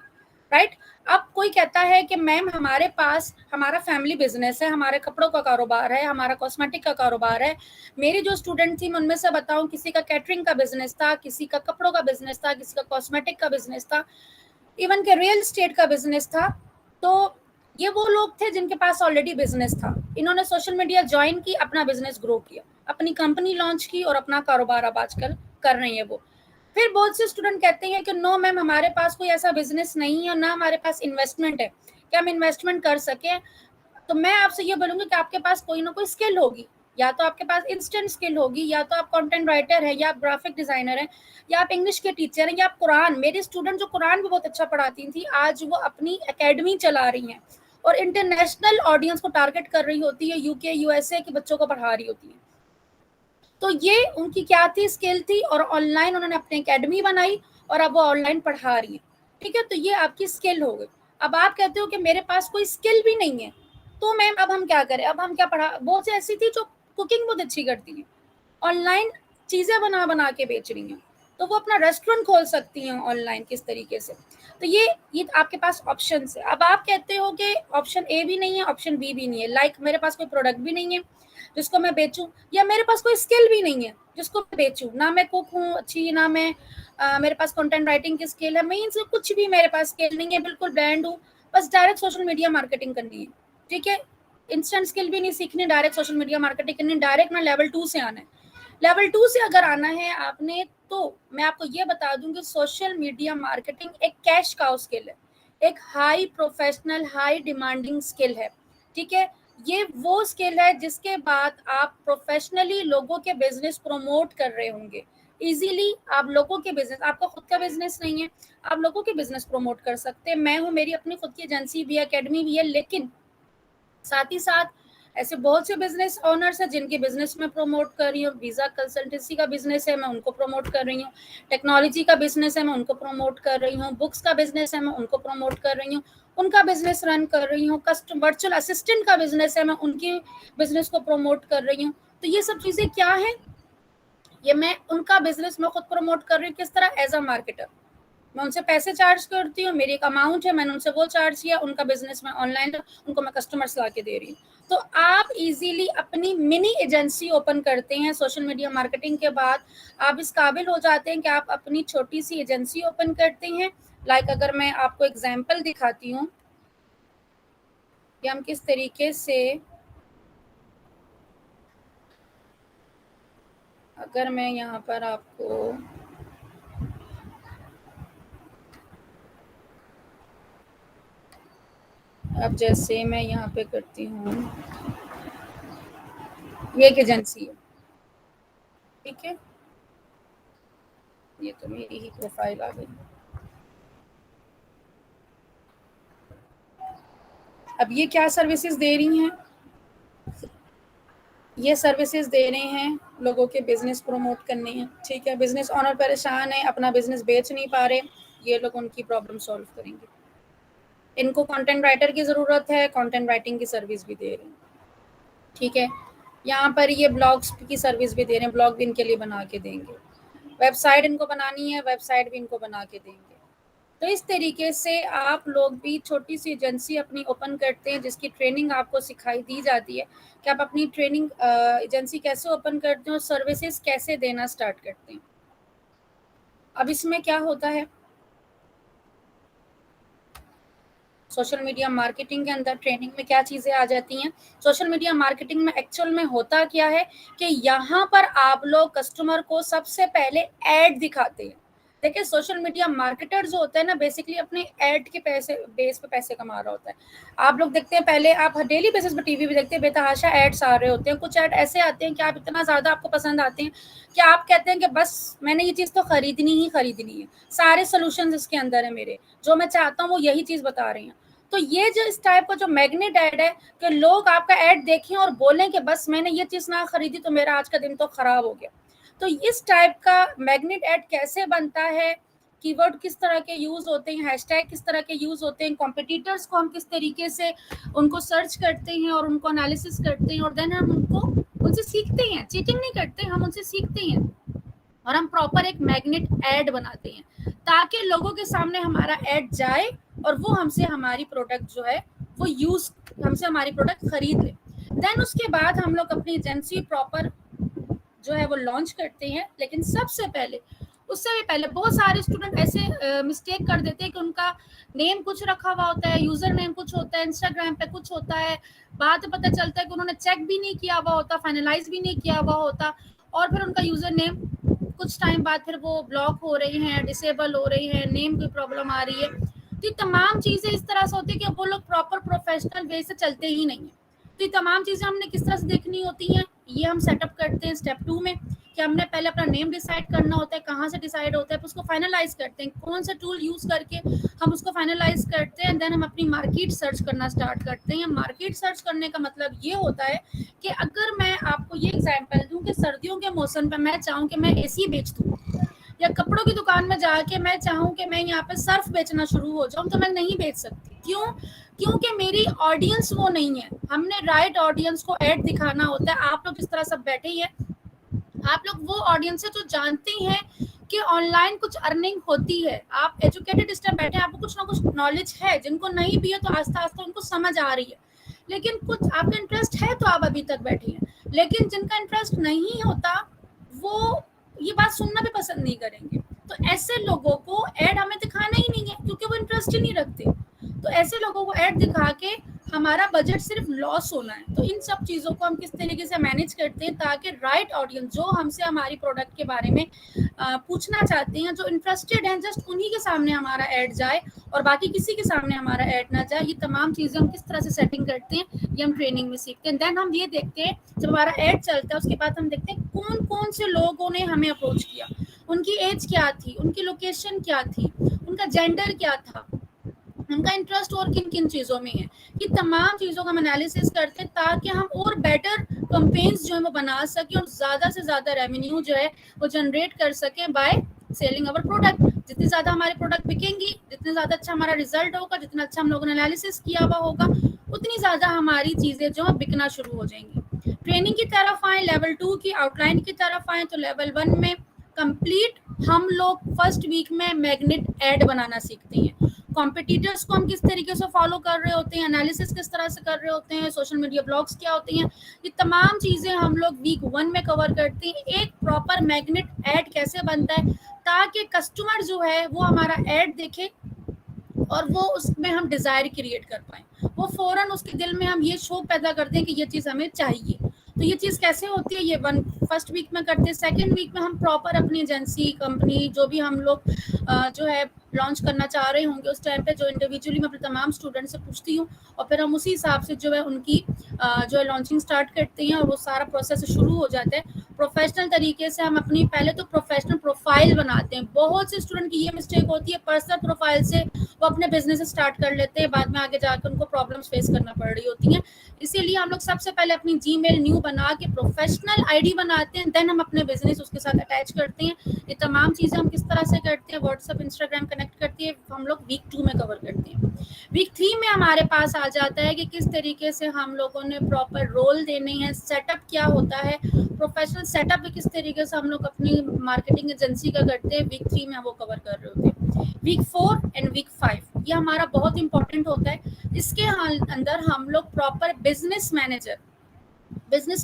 राइट। अब कोई कहता है कि मैम हमारे पास हमारा फैमिली बिजनेस है, हमारे कपड़ों का कारोबार है, हमारा कॉस्मेटिक का कारोबार है, मेरी जो स्टूडेंट थी मैं उनमें से बताऊं, किसी का कैटरिंग का बिजनेस था, किसी का कपड़ों का बिजनेस था, किसी का कॉस्मेटिक का बिजनेस था, इवन के रियल एस्टेट का बिजनेस था। तो ये वो लोग थे जिनके पास ऑलरेडी बिजनेस था, इन्होंने सोशल मीडिया ज्वाइन की, अपना बिजनेस ग्रो किया, अपनी कंपनी लॉन्च की और अपना कारोबार अब आजकल कर रही है वो। फिर बहुत से स्टूडेंट कहते हैं कि नो मैम हमारे पास कोई ऐसा बिजनेस नहीं है, ना हमारे पास इन्वेस्टमेंट है, क्या हम इन्वेस्टमेंट कर सके? तो मैं आपसे ये बोलूंगी कि आपके पास कोई ना कोई स्किल होगी, या तो आपके पास इंस्टेंट स्किल होगी, या तो आप कंटेंट राइटर है, या आप ग्राफिक डिजाइनर है, या आप इंग्लिश के टीचर हैं, या आप कुरान, मेरी स्टूडेंट जो कुरान भी बहुत अच्छा पढ़ाती थी आज वो अपनी एकेडमी चला रही हैं और इंटरनेशनल ऑडियंस को टारगेट कर रही होती है, यूके यूएसए के बच्चों को पढ़ा रही होती है। तो ये उनकी क्या थी? स्किल थी, और ऑनलाइन उन्होंने अपनी एकेडमी बनाई और अब वो ऑनलाइन पढ़ा रही है, ठीक है, तो ये आपकी स्किल हो गई। अब आप कहते हो कि मेरे पास कोई स्किल भी नहीं है, तो मैम अब हम क्या करें? अब हम क्या पढ़ा? बहुत सी ऐसी थी जो कुकिंग बहुत अच्छी करती है, ऑनलाइन चीजें बना बना के बेच रही हैं, तो वो अपना रेस्टोरेंट खोल सकती हैं ऑनलाइन किस तरीके से। तो ये आपके पास ऑप्शन है। अब आप कहते हो कि ऑप्शन ए भी नहीं है, ऑप्शन बी भी नहीं है, लाइक मेरे पास कोई प्रोडक्ट भी नहीं है जिसको मैं बेचूं, या मेरे पास कोई स्किल भी नहीं है जिसको मैं बेचूं, ना मैं कुक हूँ अच्छी, ना मैं मेरे पास कंटेंट राइटिंग की स्किल है, मीन्स कुछ भी मेरे पास स्किल नहीं है, बिल्कुल ब्रांड हूँ, बस डायरेक्ट सोशल मीडिया मार्केटिंग करनी है, ठीक है, इंस्टेंट स्किल भी नहीं सीखनी, डायरेक्ट सोशल मीडिया मार्केटिंग करनी, डायरेक्ट ना लेवल 2 से आना है। लेवल 2 से अगर आना है आपने, तो मैं आपको ये बता दूं कि सोशल मीडिया मार्केटिंग एक कैश काउ स्किल है, एक high professional high demanding skill है, ठीक है। ये वो स्किल है जिसके बाद आप प्रोफेशनली लोगों के बिजनेस प्रमोट कर रहे होंगे, इजीली आप लोगों के बिजनेस, आपका खुद का बिजनेस नहीं है, आप लोगों के बिजनेस प्रमोट कर सकते हैं। मैं हूँ, मेरी अपनी खुद की एजेंसी भी है, एकेडमी भी है, लेकिन साथ ही साथ ऐसे बहुत से बिजनेस ओनर्स हैं जिनके बिजनेस में प्रमोट कर रही हूँ, वीजा कंसल्टेंसी का बिजनेस है मैं उनको प्रमोट कर रही हूँ, टेक्नोलॉजी का बिजनेस है मैं उनको प्रमोट कर रही हूँ, बुक्स का बिजनेस है मैं उनको प्रमोट कर रही हूँ, उनका बिजनेस रन कर रही हूँ, कस्टम वर्चुअल असिस्टेंट का बिजनेस है मैं उनकी बिजनेस को प्रमोट कर रही हूँ। तो ये सब चीजें क्या है? ये मैं उनका बिजनेस में खुद प्रमोट कर रही हूँ, किस तरह? एज अ मार्केटर मैं उनसे पैसे चार्ज करती हूँ, मेरी एक अमाउंट है, मैंने उनसे वो चार्ज किया, उनका बिजनेस में ऑनलाइन उनको मैं कस्टमर्स ला के दे रही हूँ। तो आप इजीली अपनी मिनी एजेंसी ओपन करते हैं सोशल मीडिया मार्केटिंग के बाद, आप इस काबिल हो जाते हैं कि आप अपनी छोटी सी एजेंसी ओपन करते हैं। लाइक अगर मैं आपको एग्जाम्पल दिखाती हूँ कि हम किस तरीके से, अगर मैं यहाँ पर आपको अब जैसे मैं यहाँ पे करती हूँ, ये एक एजेंसी है, ठीक है, ये तो मेरी ही प्रोफाइल आ गई। अब ये क्या सर्विसेज दे रही हैं? ये सर्विसेज दे रहे हैं लोगों के बिजनेस प्रमोट करने हैं, ठीक है, बिजनेस ओनर परेशान है, अपना बिजनेस बेच नहीं पा रहे, ये लोग उनकी प्रॉब्लम सॉल्व करेंगे। इनको कंटेंट राइटर की ज़रूरत है, कंटेंट राइटिंग की सर्विस भी दे रहे हैं, ठीक है। यहाँ पर ये ब्लॉग्स की सर्विस भी दे रहे हैं, ब्लॉग भी इनके लिए बना के देंगे, वेबसाइट इनको बनानी है, वेबसाइट भी इनको बना के देंगे। तो इस तरीके से आप लोग भी छोटी सी एजेंसी अपनी ओपन करते हैं जिसकी ट्रेनिंग आपको सिखाई दी जाती है कि आप अपनी ट्रेनिंग एजेंसी कैसे ओपन करते हैं और सर्विसेज कैसे देना स्टार्ट करते हैं। अब इसमें क्या होता है सोशल मीडिया मार्केटिंग के अंदर ट्रेनिंग में क्या चीज़ें आ जाती हैं। सोशल मीडिया मार्केटिंग में एक्चुअल में होता क्या है कि यहाँ पर आप लोग कस्टमर को सबसे पहले ऐड दिखाते हैं। देखिए, सोशल मीडिया मार्केटर जो होता है ना, बेसिकली अपने ऐड के पैसे बेस पे पैसे कमा रहा होता है। आप लोग देखते हैं, पहले आप डेली बेसिस पे टीवी पे देखते हैं, बेतहाशा एड्स आ रहे होते हैं। कुछ ऐड ऐसे आते हैं कि आप इतना ज़्यादा आपको पसंद आते हैं कि आप कहते हैं कि बस मैंने ये चीज़ तो खरीदनी ही खरीदनी है, सारे सोल्यूशन इसके अंदर है मेरे, जो मैं चाहता हूँ वो यही चीज़ बता रही हैं। तो ये जो इस टाइप का जो मैग्नेट ऐड है कि लोग आपका ऐड देखें और बोलें कि बस मैंने ये चीज़ ना खरीदी तो मेरा आज का दिन तो खराब हो गया। तो इस टाइप का मैग्नेट ऐड कैसे बनता है, कीवर्ड किस तरह के यूज होते हैं, हैशटैग किस तरह के यूज होते हैं, कॉम्पिटिटर्स को हम किस तरीके से उनको सर्च करते हैं और उनको एनालिसिस करते हैं, और देन हम उनसे सीखते हैं। चीटिंग नहीं करते, हम उनसे सीखते हैं और हम प्रॉपर एक मैग्नेट ऐड बनाते हैं ताकि लोगों के सामने हमारा ऐड जाए और वो हमसे हमारी प्रोडक्ट जो है वो यूज हमसे हमारी प्रोडक्ट खरीद ले। देन उसके बाद हम लोग अपनी एजेंसी प्रॉपर जो है वो लॉन्च करते हैं। लेकिन सबसे पहले, उससे भी पहले बहुत सारे स्टूडेंट ऐसे मिस्टेक कर देते हैं कि उनका नेम कुछ रखा हुआ होता है, यूजर नेम कुछ होता है, इंस्टाग्राम पे कुछ होता है, बाद में पता चलता है कि उन्होंने चेक भी नहीं किया हुआ होता, फाइनलाइज भी नहीं किया हुआ होता, और फिर उनका यूजर नेम कुछ टाइम बाद फिर वो ब्लॉक हो रही हैं, डिसेबल हो रही हैं, नेम की प्रॉब्लम आ रही है। तो ये तमाम चीज़ें इस तरह से होती है कि वो लोग प्रॉपर प्रोफेशनल वे से चलते ही नहीं है। तो ये तमाम चीज़ें हमने किस तरह से देखनी होती हैं, ये हम सेटअप करते हैं स्टेप 2 में, कि हमने पहले अपना नेम डिसाइड करना होता है, कहाँ से डिसाइड होता है, फिर उसको फाइनलाइज करते हैं, कौन सा टूल यूज़ करके हम उसको फाइनलाइज करते हैं। देन हम अपनी मार्केट सर्च करना स्टार्ट करते हैं। मार्केट सर्च करने का मतलब ये होता है कि अगर मैं आपको ये एग्जांपल दूं कि सर्दियों के मौसम पे मैं चाहूँ कि मैं एसी बेच दूँ, या कपड़ों की दुकान में जाके मैं चाहूँ कि मैं यहाँ पे सर्फ बेचना शुरू हो जाऊँ, तो मैं नहीं बेच सकती। क्यों? क्योंकि मेरी ऑडियंस वो नहीं है। हमने राइट ऑडियंस को ऐड दिखाना होता है। आप लोग इस तरह सब बैठे ही हैं, आप लोग वो ऑडियंस है जो जानते हैं कि ऑनलाइन कुछ अर्निंग होती है। आप एजुकेटेड इस टाइम बैठे हैं, आपको कुछ ना कुछ नॉलेज है, जिनको नहीं भी है तो आस्ता आस्ता उनको समझ आ रही है। लेकिन कुछ आपका इंटरेस्ट है तो आप अभी तक बैठे हैं, लेकिन जिनका इंटरेस्ट नहीं होता वो ये बात सुनना भी पसंद नहीं करेंगे। तो ऐसे लोगों को ऐड हमें दिखाना ही नहीं है, क्योंकि वो इंटरेस्ट ही नहीं रखते। तो ऐसे लोगों को ऐड दिखा के हमारा बजट सिर्फ लॉस होना है। तो इन सब चीज़ों को हम किस तरीके से मैनेज करते हैं ताकि राइट ऑडियंस जो हमसे हमारी प्रोडक्ट के बारे में पूछना चाहते हैं, जो इंटरेस्टेड हैं, जस्ट उन्हीं के सामने हमारा ऐड जाए और बाकी किसी के सामने हमारा ऐड ना जाए। ये तमाम चीज़ें हम किस तरह से सेटिंग करते हैं, ये हम ट्रेनिंग में सीखते हैं। देन हम ये देखते हैं, जब हमारा ऐड चलता है उसके बाद हम देखते हैं कौन कौन से लोगों ने हमें अप्रोच किया, उनकी एज क्या थी, उनकी लोकेशन क्या थी, उनका जेंडर क्या था, उनका इंटरेस्ट और किन किन चीज़ों में है। ये तमाम चीज़ों का हम एनालिसिस करते हैं ताकि हम और बेटर कैंपेन्स जो है वो बना सकें और ज़्यादा से ज़्यादा रेवेन्यू जो है वो जनरेट कर सकें बाय सेलिंग अवर प्रोडक्ट। जितनी ज़्यादा हमारे प्रोडक्ट बिकेंगी, जितने ज़्यादा अच्छा हमारा रिजल्ट होगा, जितना अच्छा हम लोगों ने एनालिसिस किया हुआ होगा, उतनी ज़्यादा हमारी चीज़ें जो है बिकना शुरू हो जाएंगी। ट्रेनिंग की तरफ आए, लेवल 2 की आउटलाइन की तरफ आए, तो लेवल 1 में कंप्लीट हम लोग फर्स्ट वीक में मैग्नेट ऐड बनाना सीखते हैं। कॉम्पिटिटर्स को हम किस तरीके से फॉलो कर रहे होते हैं, एनालिसिस किस तरह से कर रहे होते हैं, सोशल मीडिया ब्लॉग्स क्या होते हैं, ये तमाम चीज़ें हम लोग वीक 1 में कवर करते हैं। एक प्रॉपर मैग्नेट ऐड कैसे बनता है ताकि कस्टमर जो है वो हमारा ऐड देखे और वो उसमें हम डिज़ायर क्रिएट कर पाएँ, वो फ़ौरन उसके दिल में हम ये शौक पैदा कर दें कि ये चीज़ हमें चाहिए। तो ये चीज़ कैसे होती है, ये फर्स्ट वीक में करते हैं। सेकंड वीक में हम प्रॉपर अपनी एजेंसी, कंपनी, जो भी हम लोग जो है लॉन्च करना चाह रहे होंगे उस टाइम पे, जो इंडिविजुअली मैं अपने तमाम स्टूडेंट से पूछती हूँ और फिर हम उसी हिसाब से जो है उनकी जो है लॉन्चिंग स्टार्ट करते हैं और वो सारा प्रोसेस शुरू हो जाता है। प्रोफेशनल तरीके से हम अपनी पहले तो प्रोफेशनल प्रोफाइल बनाते हैं। बहुत से स्टूडेंट की ये मिस्टेक होती है, पर्सनल प्रोफाइल से वो अपने बिजनेस स्टार्ट कर लेते हैं, बाद में आगे जाकर उनको प्रॉब्लम्स फेस करना पड़ रही होती हैं। इसीलिए हम लोग सबसे पहले अपनी जीमेल न्यू बना के प्रोफेशनल आईडी बनाते हैं, देन हम अपने बिजनेस उसके साथ अटैच करते हैं। ये तमाम चीज़ें हम किस तरह से करते हैं, व्हाट्सएप, इंस्टाग्राम कनेक्ट करती है, हम लोग वीक 2 में कवर करते हैं। वीक 3 में हमारे पास आ जाता है कि किस तरीके से हम लोगों ने प्रॉपर रोल देने हैं, सेटअप क्या होता है, प्रोफेशनल सेटअप भी किस तरीके से हम लोग अपनी मार्केटिंग एजेंसी का करते हैं। वीक 3 में हम वो कवर कर रहे होते हैं। वीक 4 एंड वीक 5 ये हमारा बहुत इंपॉर्टेंट होता है। इसके अंदर हम लोग प्रॉपर बिजनेस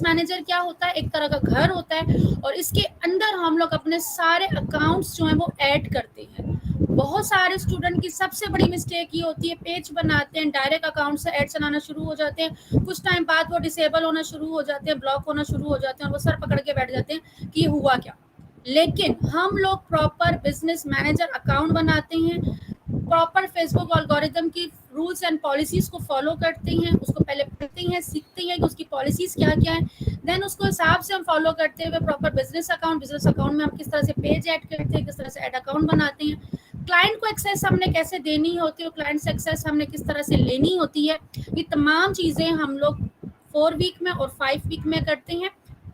मैनेजर क्या होता है, एक तरह का घर होता है और इसके अंदर हम लोग अपने सारे अकाउंट्स जो हैं वो ऐड करते हैं। बहुत सारे स्टूडेंट की सबसे बड़ी मिस्टेक ये होती है, पेज बनाते हैं, डायरेक्ट अकाउंट से ऐड चलाना शुरू हो जाते हैं, कुछ टाइम बाद वो डिसेबल होना शुरू हो जाते हैं, ब्लॉक होना शुरू हो जाते हैं और वो सर पकड़ के बैठ जाते हैं कि हुआ क्या। लेकिन हम लोग प्रॉपर बिजनेस मैनेजर अकाउंट बनाते हैं, प्रॉपर फेसबुक एल्गोरिथम की रूल्स एंड पॉलिसीज को फॉलो करते हैं, उसको पहले पढ़ते हैं, सीखते हैं कि उसकी पॉलिसीज क्या क्या है, देन उसको हिसाब से हम फॉलो करते हुए प्रॉपर बिजनेस अकाउंट में हम किस तरह से पेज ऐड करते हैं, किस तरह से ऐड अकाउंट बनाते हैं, क्लाइंट को एक्सेस हमने कैसे देनी होती है, क्लाइंट से एक्सेस हमने किस तरह से लेनी होती है, ये तमाम चीजें हम लोग 4 वीक में और 5 वीक में करते हैं।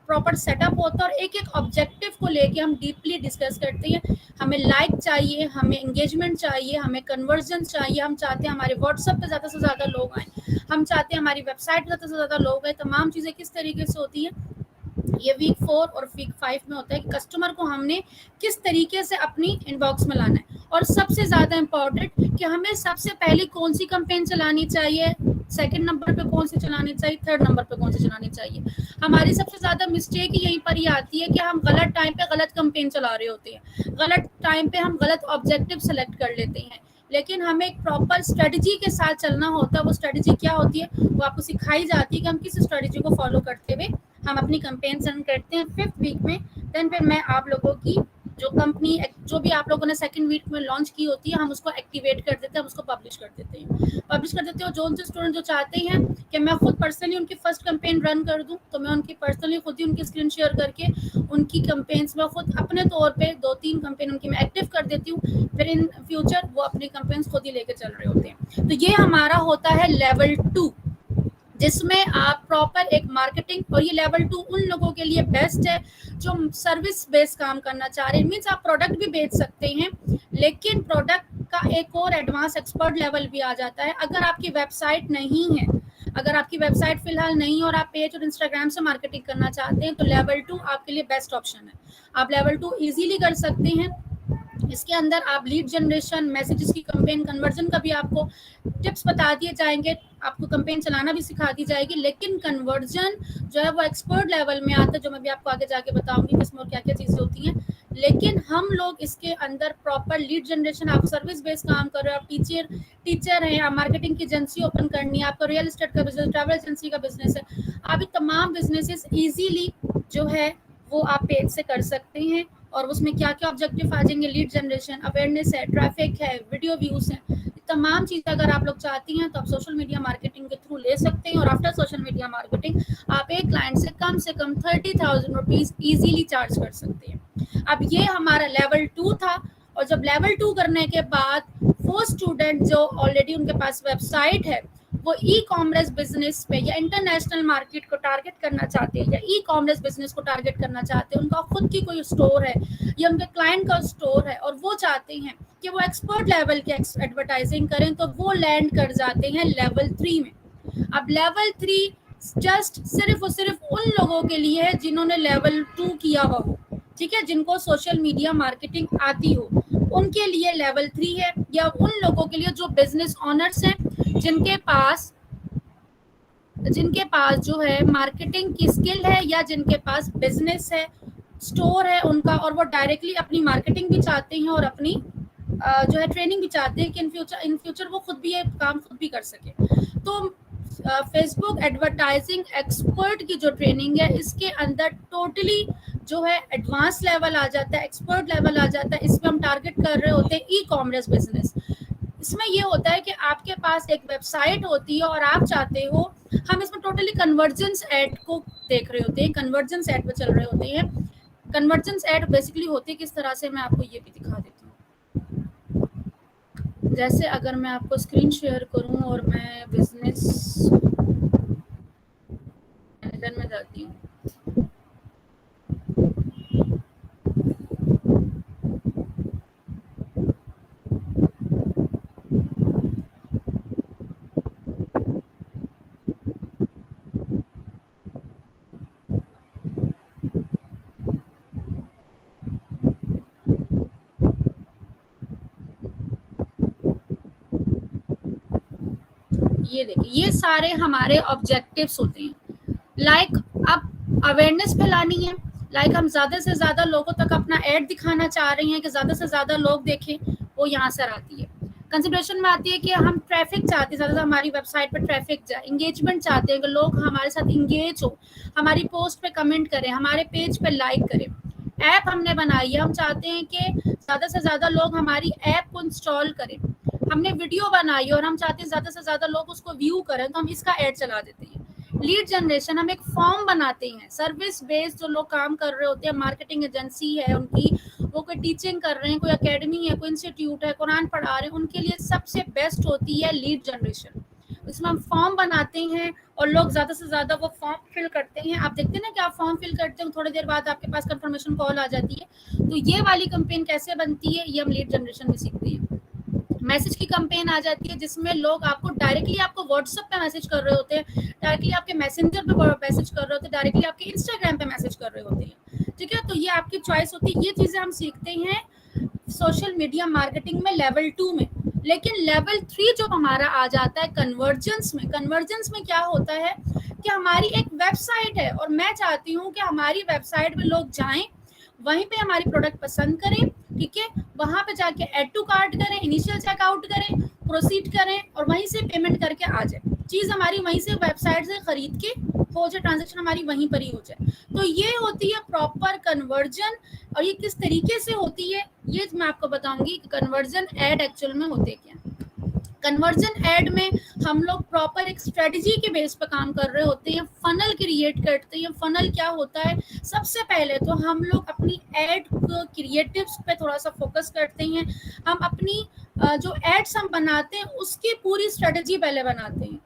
प्रॉपर सेटअप होता है और एक एक ऑब्जेक्टिव को लेके हम डीपली डिस्कस करते हैं। हमें लाइक चाहिए, हमें एंगेजमेंट चाहिए, हमें कन्वर्जन चाहिए, हम चाहते हैं हमारे व्हाट्सएप पे ज़्यादा से ज़्यादा लोग आए, हम चाहते हैं हमारी वेबसाइट पे ज़्यादा से ज़्यादा लोग आए। तमाम चीज़ें किस तरीके से होती है, ये वीक 4 और वीक 5 में होता है कि कस्टमर को हमने किस तरीके से अपनी इनबॉक्स में लाना है। और सबसे ज़्यादा इम्पॉर्टेंट कि हमें सबसे पहले कौन सी कैंपेन चलानी चाहिए, सेकंड नंबर पे कौन सी चलानी चाहिए, थर्ड नंबर पे कौन सी चलानी चाहिए। हमारी सबसे ज़्यादा मिस्टेक यहीं पर ही आती है कि हम गलत टाइम पे गलत कैंपेन चला रहे होते हैं, गलत टाइम पे हम गलत ऑब्जेक्टिव सेलेक्ट कर लेते हैं। लेकिन हमें एक प्रॉपर स्ट्रेटजी के साथ चलना होता है। वो स्ट्रेटजी क्या होती है, वो आपको सिखाई जाती है कि हम किस स्ट्रेटजी को फॉलो करते हुए हम अपनी कैंपेन रन करते हैं 5th वीक में। देन फिर मैं आप लोगों की जो कंपनी जो भी आप लोगों ने 2nd वीक में लॉन्च की होती है, हम उसको एक्टिवेट कर देते हैं, हम उसको पब्लिश कर देते हैं। जो उनसे स्टूडेंट जो चाहते हैं कि मैं खुद पर्सनली उनकी फर्स्ट कैंपेन रन कर दूं, तो मैं उनकी पर्सनली खुद ही उनकी स्क्रीन शेयर करके उनकी कैंपेन्स में खुद अपने तौर पे 2-3 कैंपेन उनकी मैं एक्टिव कर देती हूँ। फिर इन फ्यूचर वो अपनी कैंपेन्स खुद ही लेके चल रहे होते हैं। तो ये हमारा होता है लेवल 2, जिसमें आप प्रॉपर एक मार्केटिंग, और ये लेवल 2 उन लोगों के लिए बेस्ट है जो सर्विस बेस्ड काम करना चाह रहे हैं। मीन्स आप प्रोडक्ट भी बेच सकते हैं, लेकिन प्रोडक्ट का एक और एडवांस एक्सपर्ट लेवल भी आ जाता है। अगर आपकी वेबसाइट नहीं है, अगर आपकी वेबसाइट फिलहाल नहीं है और आप पेज और इंस्टाग्राम से मार्केटिंग करना चाहते हैं, तो लेवल 2 आपके लिए बेस्ट ऑप्शन है। आप लेवल 2 इजीली कर सकते हैं। इसके अंदर आप लीड जनरेशन, मैसेजेस की कैंपेन, कन्वर्जन का भी आपको टिप्स बता दिए जाएंगे, आपको कैंपेन चलाना भी सिखा दी जाएगी। लेकिन कन्वर्जन जो है वो एक्सपर्ट लेवल में आता है, जो मैं भी आपको आगे जाके बताऊंगी किसमें और क्या क्या चीज़ें होती हैं। लेकिन हम लोग इसके अंदर प्रॉपर लीड जनरेशन, आप सर्विस बेस्ड काम कर रहे हो, आप टीचर हैं, आप मार्केटिंग की एजेंसी ओपन करनी है, आपका रियल एस्टेट का बिजनेस, ट्रैवल एजेंसी का बिजनेस है, आप ये तमाम बिजनेसेस ईजीली जो है वो आप पेज से कर सकते हैं। और उसमें क्या क्या ऑब्जेक्टिव आ जाएंगे, लीड जनरेशन, अवेयरनेस है, ट्रैफिक है, वीडियो व्यूज हैं, तमाम चीज़ें अगर आप लोग चाहती हैं तो आप सोशल मीडिया मार्केटिंग के थ्रू ले सकते हैं। और आफ्टर सोशल मीडिया मार्केटिंग आप एक क्लाइंट से कम 30,000 रुपीज़ ईजीली चार्ज कर सकते हैं। अब ये हमारा लेवल 2 था। और जब लेवल 2 करने के बाद वो स्टूडेंट जो ऑलरेडी उनके पास वेबसाइट है, वो ई कॉमर्स बिजनेस पे या इंटरनेशनल मार्केट को टारगेट करना चाहते हैं, या ई कॉमर्स बिजनेस को टारगेट करना चाहते हैं, उनका खुद की कोई स्टोर है या उनके क्लाइंट का स्टोर है, और वो चाहते हैं कि वो एक्सपर्ट लेवल की एडवर्टाइजिंग करें, तो वो लैंड कर जाते हैं लेवल 3 में। अब लेवल 3 जस्ट सिर्फ और सिर्फ उन लोगों के लिए है जिन्होंने लेवल 2 किया हुआ हो, ठीक है, जिनको सोशल मीडिया मार्केटिंग आती हो, उनके लिए लेवल 3 है। या उन लोगों के लिए जो बिजनेस ऑनर्स हैं, जिनके पास जो है मार्केटिंग की स्किल है, या जिनके पास बिजनेस है, स्टोर है उनका, और वो डायरेक्टली अपनी मार्केटिंग भी चाहते हैं और अपनी जो है ट्रेनिंग भी चाहते हैं कि इन फ्यूचर वो खुद भी ये काम खुद भी कर सके। तो फेसबुक एडवर्टाइजिंग एक्सपर्ट की जो ट्रेनिंग है, इसके अंदर टोटली जो है एडवांस लेवल आ जाता है, एक्सपर्ट लेवल आ जाता है। इसमें हम टारगेट कर रहे होते हैं ई कॉमर्स बिजनेस। इसमें ये होता है कि आपके पास एक वेबसाइट होती है और आप चाहते हो, हम इसमें टोटली कन्वर्जेंस एड को देख रहे होते हैं, कन्वर्जेंस एड पे चल रहे होते हैं। कन्वर्जेंस एड बेसिकली होती है किस तरह से, मैं आपको ये भी दिखा देती हूँ। जैसे अगर मैं आपको स्क्रीन शेयर करूँ और मैं बिजनेस मैनेजर में जाती हूँ, ये देखिए, ये सारे हमारे ऑब्जेक्टिव्स होते हैं। लाइक अब अवेयरनेस फैलानी है, लाइक हम ज़्यादा से ज़्यादा लोगों तक अपना ऐड दिखाना चाह रहे हैं कि ज़्यादा से ज़्यादा लोग देखें, वो यहाँ से आती है। कंसिडरेशन में आती है कि हम ट्रैफिक चाहते हैं, ज़्यादा हमारी वेबसाइट पर ट्रैफिक जाए, इंगेजमेंट चाहते हैं कि लोग हमारे साथ इंगेज हो, हमारी पोस्ट पे कमेंट करें, हमारे पेज पे लाइक करें। ऐप हमने बनाई है, हम चाहते हैं कि ज़्यादा से ज़्यादा लोग हमारी ऐप को इंस्टॉल करें। हमने वीडियो बनाई और हम चाहते हैं ज़्यादा से ज़्यादा लोग उसको व्यू करें, तो हम इसका ऐड चला देते हैं। लीड जनरेशन, हम एक फॉर्म बनाते हैं, सर्विस बेस्ड जो लोग काम कर रहे होते हैं, मार्केटिंग एजेंसी है उनकी, वो कोई टीचिंग कर रहे हैं, कोई एकेडमी है, कोई इंस्टीट्यूट है, कुरान पढ़ा रहे हैं, उनके लिए सबसे बेस्ट होती है लीड जनरेशन। इसमें हम फॉर्म बनाते हैं और लोग ज़्यादा से ज़्यादा वो फॉर्म फिल करते हैं। आप देखते हैं ना कि आप फॉर्म फिल करते हो, थोड़ी देर बाद आपके पास कंफर्मेशन कॉल आ जाती है। तो ये वाली कैंपेन कैसे बनती है, ये हम लीड जनरेशन में सीखते हैं। मैसेज की कैंपेन आ जाती है जिसमें लोग आपको डायरेक्टली आपको व्हाट्सएप पे मैसेज कर रहे होते हैं, डायरेक्टली आपके मैसेंजर पे मैसेज कर रहे होते हैं, डायरेक्टली आपके इंस्टाग्राम पे मैसेज कर रहे होते हैं। ठीक है, तो ये आपकी चॉइस होती है। ये चीज़ें हम सीखते हैं सोशल मीडिया मार्केटिंग में लेवल 2 में। लेकिन लेवल 3 जो हमारा आ जाता है कन्वर्जेंस में। कन्वर्जेंस में क्या होता है कि हमारी एक वेबसाइट है और मैं चाहती हूँ कि हमारी वेबसाइट पे लोग जाएं, वहीं पे हमारी प्रोडक्ट पसंद करें, ठीक है, वहां पे जाके ऐड टू कार्ट करें, इनिशियल चेकआउट करें, प्रोसीड करें और वहीं से पेमेंट करके आ जाए। चीज हमारी वहीं से वेबसाइट से खरीद के हो जाए, ट्रांजैक्शन हमारी वहीं पर ही हो जाए। तो ये होती है प्रॉपर कन्वर्जन। और ये किस तरीके से होती है ये मैं आपको बताऊंगी कि कन्वर्जन एड एक्चुअल में होते क्या। कन्वर्जन एड में हम लोग प्रॉपर एक स्ट्रेटजी के बेस पर काम कर रहे होते हैं, फनल क्रिएट करते हैं। फनल क्या होता है, सबसे पहले तो हम लोग अपनी एड क्रिएटिव्स पे थोड़ा सा फोकस करते हैं। हम अपनी जो एड्स हम बनाते हैं उसकी पूरी स्ट्रेटजी पहले बनाते हैं,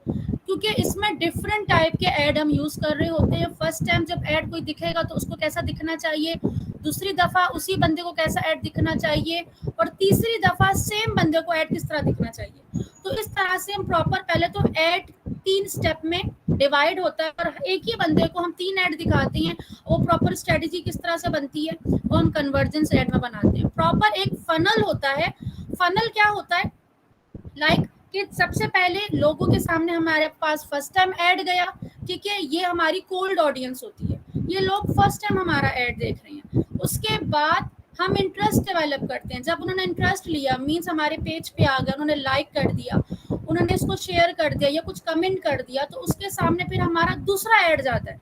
क्योंकि इसमें डिफरेंट टाइप के ऐड हम यूज कर रहे होते हैं। फर्स्ट टाइम जब ऐड कोई दिखेगा तो उसको कैसा दिखना चाहिए, दूसरी दफा उसी बंदे को कैसा ऐड दिखना चाहिए, और तीसरी दफा सेम बंदे को ऐड किस तरह दिखना चाहिए। तो इस तरह से हम प्रॉपर पहले तो ऐड 3 स्टेप में डिवाइड होता है और एक ही बंदे को हम 3 ऐड दिखाते हैं। वो प्रॉपर स्ट्रेटजी किस तरह से बनती है वो हम कन्वर्जेंस ऐड में बनाते हैं। प्रॉपर एक फनल होता है। फनल क्या होता है, लाइक कि सबसे पहले लोगों के सामने हमारे पास फर्स्ट टाइम ऐड गया, ठीक है, ये हमारी कोल्ड ऑडियंस होती है, ये लोग फर्स्ट टाइम हमारा ऐड देख रहे हैं। उसके बाद हम इंटरेस्ट डेवलप करते हैं। जब उन्होंने इंटरेस्ट लिया, मीन्स हमारे पेज पे आ गए, उन्होंने लाइक कर दिया, उन्होंने इसको शेयर कर दिया या कुछ कमेंट कर दिया, तो उसके सामने फिर हमारा दूसरा ऐड जाता है।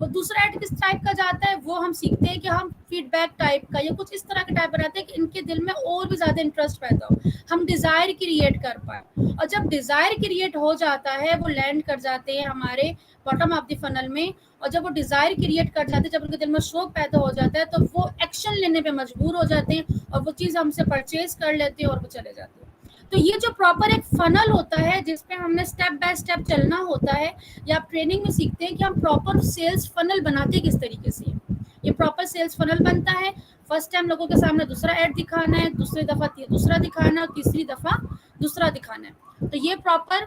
वो दूसरा ऐड किस टाइप का जाता है वो हम सीखते हैं कि हम फीडबैक टाइप का या कुछ इस तरह का टाइप बनाते हैं कि इनके दिल में और भी ज्यादा इंटरेस्ट पैदा हो, हम डिजायर क्रिएट कर पाए। और जब डिजायर क्रिएट हो जाता है वो लैंड कर जाते हैं हमारे बॉटम ऑफ द फनल में। और जब वो डिजायर क्रिएट कर जाते हैं, जब उनके दिल में शौक पैदा हो जाता है, तो वो एक्शन लेने पे मजबूर हो जाते हैं और वो चीज हमसे परचेज कर लेते हैं और वो चले जाते हैं। तो ये जो प्रॉपर एक फनल होता है जिसपे हमने स्टेप बाय स्टेप चलना होता है, या आप ट्रेनिंग में सीखते हैं कि हम प्रॉपर सेल्स फनल बनाते किस तरीके से। ये प्रॉपर सेल्स फनल बनता है। फर्स्ट टाइम लोगों के सामने दूसरा ऐड दिखाना है, दूसरी दफा दूसरा दिखाना है, और तीसरी दफा दूसरा दिखाना है। तो ये प्रॉपर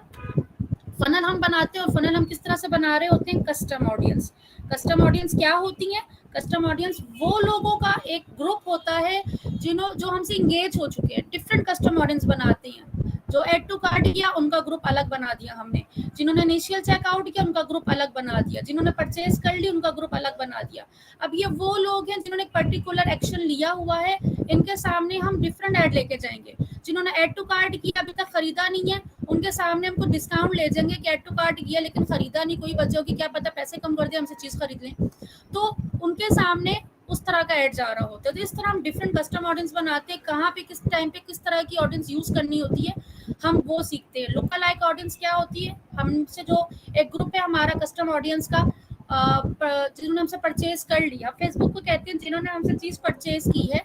फनल हम बनाते हैं। और फनल हम किस तरह से बना रहे होते हैं, कस्टम ऑडियंस। कस्टम ऑडियंस क्या होती है, कस्टम ऑडियंस वो लोगों का एक ग्रुप होता है जो हमसे इंगेज हो चुके हैं। डिफरेंट कस्टम ऑडियंस बनाते हैं। जो ऐड टू कार्ट किया उनका ग्रुप अलग बना दिया हमने, जिन्होंने इनिशियल चेकआउट किया उनका ग्रुप अलग बना दिया, जिन्होंने परचेज कर ली उनका ग्रुप अलग बना दिया। अब ये वो लोग हैं जिन्होंने पर्टिकुलर एक्शन लिया हुआ है, इनके सामने हम डिफरेंट ऐड लेके जाएंगे। जिन्होंने ऐड टू कार्ट किया अभी तक खरीदा नहीं है, उनके सामने हमको डिस्काउंट ले जाएंगे कि ऐड टू कार्ट किया लेकिन खरीदा नहीं, कोई वजह होगी, क्या पता पैसे कम कर दे हमसे चीज खरीद लें, तो उनके सामने उस तरह का ऐड जा रहा होता है। तो इस तरह हम डिफरेंट कस्टम ऑडियंस बनाते हैं, कहाँ पे किस टाइम पे किस तरह की ऑडियंस यूज करनी होती है हम वो सीखते हैं। लुकल लाइक ऑडियंस क्या होती है, हमसे जो एक ग्रुप है हमारा कस्टम ऑडियंस का, जिन्होंने हमसे परचेज कर लिया, फेसबुक को कहते हैं जिन्होंने हमसे चीज परचेज की है,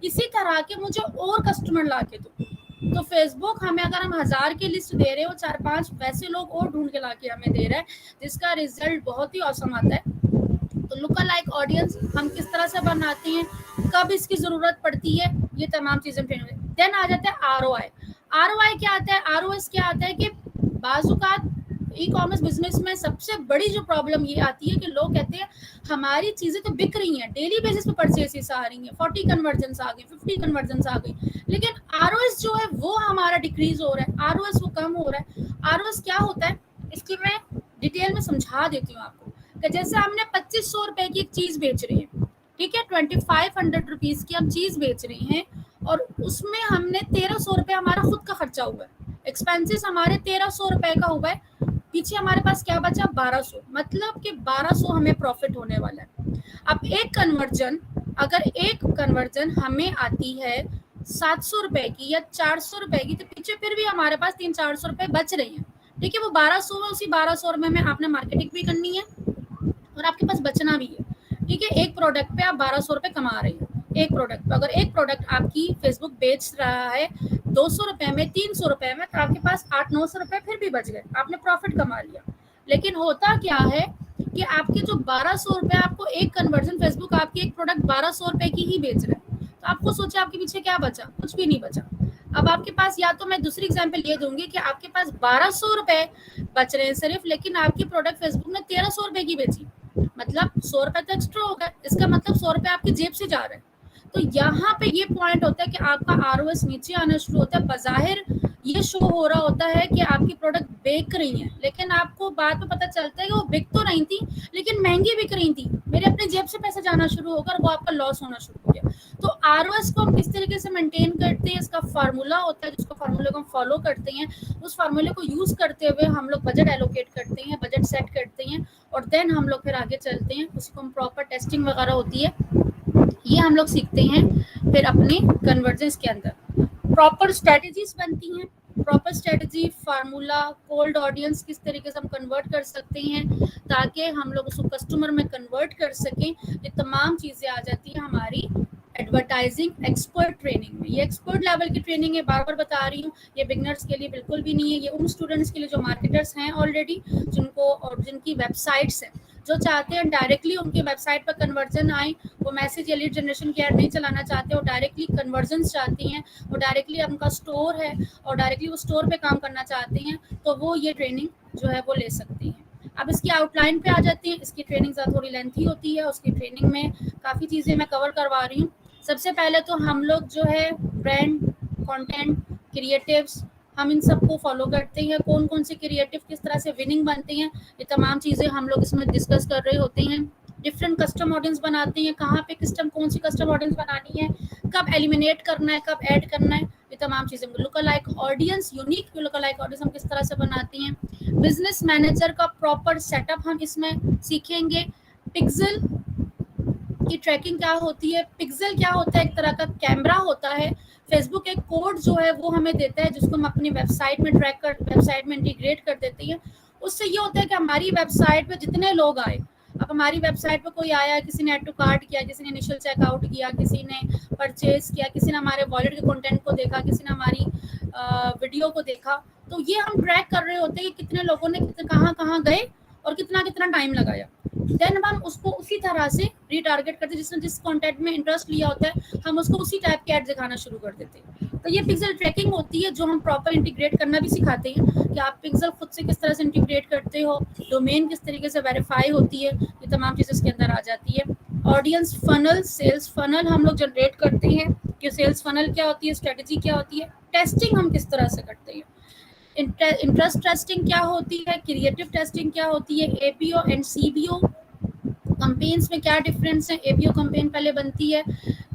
इसी तरह के मुझे और कस्टमर ला के दो। तो फेसबुक हमें, अगर हम 1000 की लिस्ट दे रहे हो, 4-5 वैसे लोग और ढूंढ के ला के हमें दे रहा है, जिसका रिजल्ट बहुत ही औसम आता है। तो लुकल लाइक ऑडियंस हम किस तरह से बनाते हैं, कब इसकी जरूरत पड़ती है, ये तमाम चीजें ट्रेन में। देन आ जाता है आरओआई। आरओआई क्या आता है, आरओआई क्या आता है कि बाजुकात ई कॉमर्स बिजनेस में सबसे बड़ी जो प्रॉब्लम ये आती है कि लोग कहते हैं हमारी चीजें तो बिक रही हैं, डेली बेसिस पे परचेसेस आ रही हैं, 40 कन्वर्जन आ गई, 50 कन्वर्जन आ गई, लेकिन आरओएस जो है वो हमारा डिक्रीज हो रहा है, आरओएस वो कम हो रहा है। आरओएस क्या होता है इसकी मैं डिटेल में समझा देती हूँ आपको। कि जैसे हमने 2500 रुपए की एक चीज बेच रही है, ठीक है, 2500 रुपीज की हम चीज बेच रहे हैं, और उसमें हमने 1300 रुपये हमारा खुद का खर्चा हुआ है, एक्सपेंसेस हमारे 1300 रुपए का हुआ है, पीछे हमारे पास क्या बचा 1200, मतलब कि 1200 हमें प्रॉफिट होने वाला है। अब अगर एक कन्वर्जन हमें आती है 700 रुपए की या 400 रुपए की, तो पीछे फिर भी हमारे पास 300-400 रुपए बच रही हैं। ठीक है, वो 1200 में, उसी 1200 रुपए में आपने मार्केटिंग भी करनी है और आपके पास बचना भी है। ठीक है, एक प्रोडक्ट पे आप 1200 रुपए कमा रहे हैं। एक प्रोडक्ट पे अगर एक प्रोडक्ट आपकी फेसबुक बेच रहा है 200 रुपए में, 300 रुपए में, तो आपके पास 800-900 रुपए फिर भी बच गए, आपने प्रॉफिट कमा लिया। लेकिन होता क्या है कि आपके जो 1200 रुपए आपको एक कन्वर्जन, फेसबुक आपकी एक प्रोडक्ट 1200 रुपए की ही बेच रहा है, तो आपको सोचे आपके पीछे क्या बचा, कुछ भी नहीं बचा। अब आपके पास, या तो मैं दूसरी एग्जांपल ये दूंगी कि आपके पास 1200 रुपए बच रहे हैं सिर्फ, लेकिन आपकी प्रोडक्ट फेसबुक ने 1300 रुपए की बेची, मतलब 100 रुपए तो एक्स्ट्रा हो गया, इसका मतलब 100 रुपए आपकी जेब से जा रहे हैं। तो यहाँ पे ये पॉइंट होता है कि आपका आरओएस नीचे आना शुरू होता है। बज़ाहिर ये शो हो रहा होता है कि आपकी प्रोडक्ट बिक रही है, लेकिन आपको बाद में पता चलता है कि वो बिक तो नहीं थी, लेकिन महंगी बिक रही थी, मेरे अपने जेब से पैसे जाना शुरू होकर वो आपका लॉस होना शुरू हो गया। तो आरओएस को हम किस तरीके से मेंटेन करते हैं, इसका फार्मूला होता है, जिसको फार्मूले को हम फॉलो करते हैं, उस फार्मूले को यूज करते हुए हम लोग बजट एलोकेट करते हैं, बजट सेट करते हैं, और देन हम लोग फिर आगे चलते हैं। उसको हम प्रॉपर टेस्टिंग वगैरह होती है, ये हम लोग सीखते हैं फिर अपने कन्वर्जेंस के अंदर। प्रॉपर स्ट्रेटजीज बनती हैं, proper strategy, formula, cold audience किस तरीके से हम कन्वर्ट कर सकते हैं ताकि हम लोग उसको कस्टमर में कन्वर्ट कर सकें, ये तमाम चीज़ें आ जाती हैं हमारी एडवर्टाइजिंग एक्सपर्ट ट्रेनिंग में। ये एक्सपर्ट लेवल की ट्रेनिंग है, बार बार बता रही हूँ, ये बिगनर्स के लिए बिल्कुल भी नहीं है, ये उन स्टूडेंट्स के लिए जो मार्केटर्स हैं ऑलरेडी, जिनको और जिनकी वेबसाइट्स हैं, जो चाहते हैं डायरेक्टली उनके वेबसाइट पर कन्वर्जन आए, वो मैसेज या लीड जनरेशन की ऐड नहीं चलाना चाहते, वो डायरेक्टली कन्वर्जन चाहती हैं, वो डायरेक्टली उनका स्टोर है और डायरेक्टली वो स्टोर पे काम करना चाहते हैं, तो वो ये ट्रेनिंग जो है वो ले सकती हैं। अब इसकी आउटलाइन पे आ जाती हैं। इसकी ट्रेनिंग थोड़ी लेंथी होती है, उसकी ट्रेनिंग में काफ़ी चीज़ें मैं कवर करवा रही हूँ। सबसे पहले तो हम लोग जो है ब्रांड, कंटेंट, क्रिएटिव्स, हम इन सबको फॉलो करते हैं, कौन कौन से क्रिएटिव किस तरह से विनिंग बनते हैं, ये तमाम चीज़ें हम लोग इसमें डिस्कस कर रहे होते हैं। डिफरेंट कस्टम ऑडियंस बनाते हैं, कहाँ पे कौन सी कस्टम ऑडियंस बनानी है, कब एलिमिनेट करना है, कब ऐड करना है, ये तमाम चीज़ें। Look alike audience, unique look alike audience हम किस तरह से बनाते हैं। बिजनेस मैनेजर का प्रॉपर सेटअप हम इसमें सीखेंगे। पिक्सल की ट्रैकिंग क्या होती है, पिक्सल क्या होता है, एक तरह का कैमरा होता है। फेसबुक एक कोड जो है वो हमें देता है, जिसको हम अपनी वेबसाइट में वेबसाइट में इंटीग्रेट कर देते हैं। उससे ये होता है कि हमारी वेबसाइट पे जितने लोग आए, अब हमारी वेबसाइट पे कोई आया, किसी ने ऐड टू कार्ट किया, किसी ने इनिशियल चेकआउट किया, किसी ने परचेज किया, किसी ने हमारे वॉलेट के कंटेंट को देखा, किसी ने हमारी वीडियो को देखा, तो ये हम ट्रैक कर रहे होते हैं कि कितने लोगों ने कहाँ कहाँ गए और कितना कितना टाइम लगाया। देन हम उसको उसी तरह से रीटारगेट करते हैं, जिसने जिस कंटेंट में इंटरेस्ट लिया होता है हम उसको उसी टाइप के ऐड दिखाना शुरू कर देते हैं। तो ये पिक्सल ट्रैकिंग होती है, जो हम प्रॉपर इंटीग्रेट करना भी सिखाते हैं कि आप पिक्सल खुद से किस तरह से इंटीग्रेट करते हो, डोमेन किस तरीके से वेरीफाई होती है, ये तमाम चीज़ें इसके अंदर आ जाती है। ऑडियंस फनल, सेल्स फनल हम लोग जनरेट करते हैं कि सेल्स फनल क्या होती है, स्ट्रेटजी क्या होती है, टेस्टिंग हम किस तरह से करते हैं, इंटरेस्ट टेस्टिंग क्या होती है, क्रिएटिव टेस्टिंग क्या होती है, एपीओ एंड सीबीओ कंपेन्स में क्या डिफरेंस है। एपीओ कंपेन पहले बनती है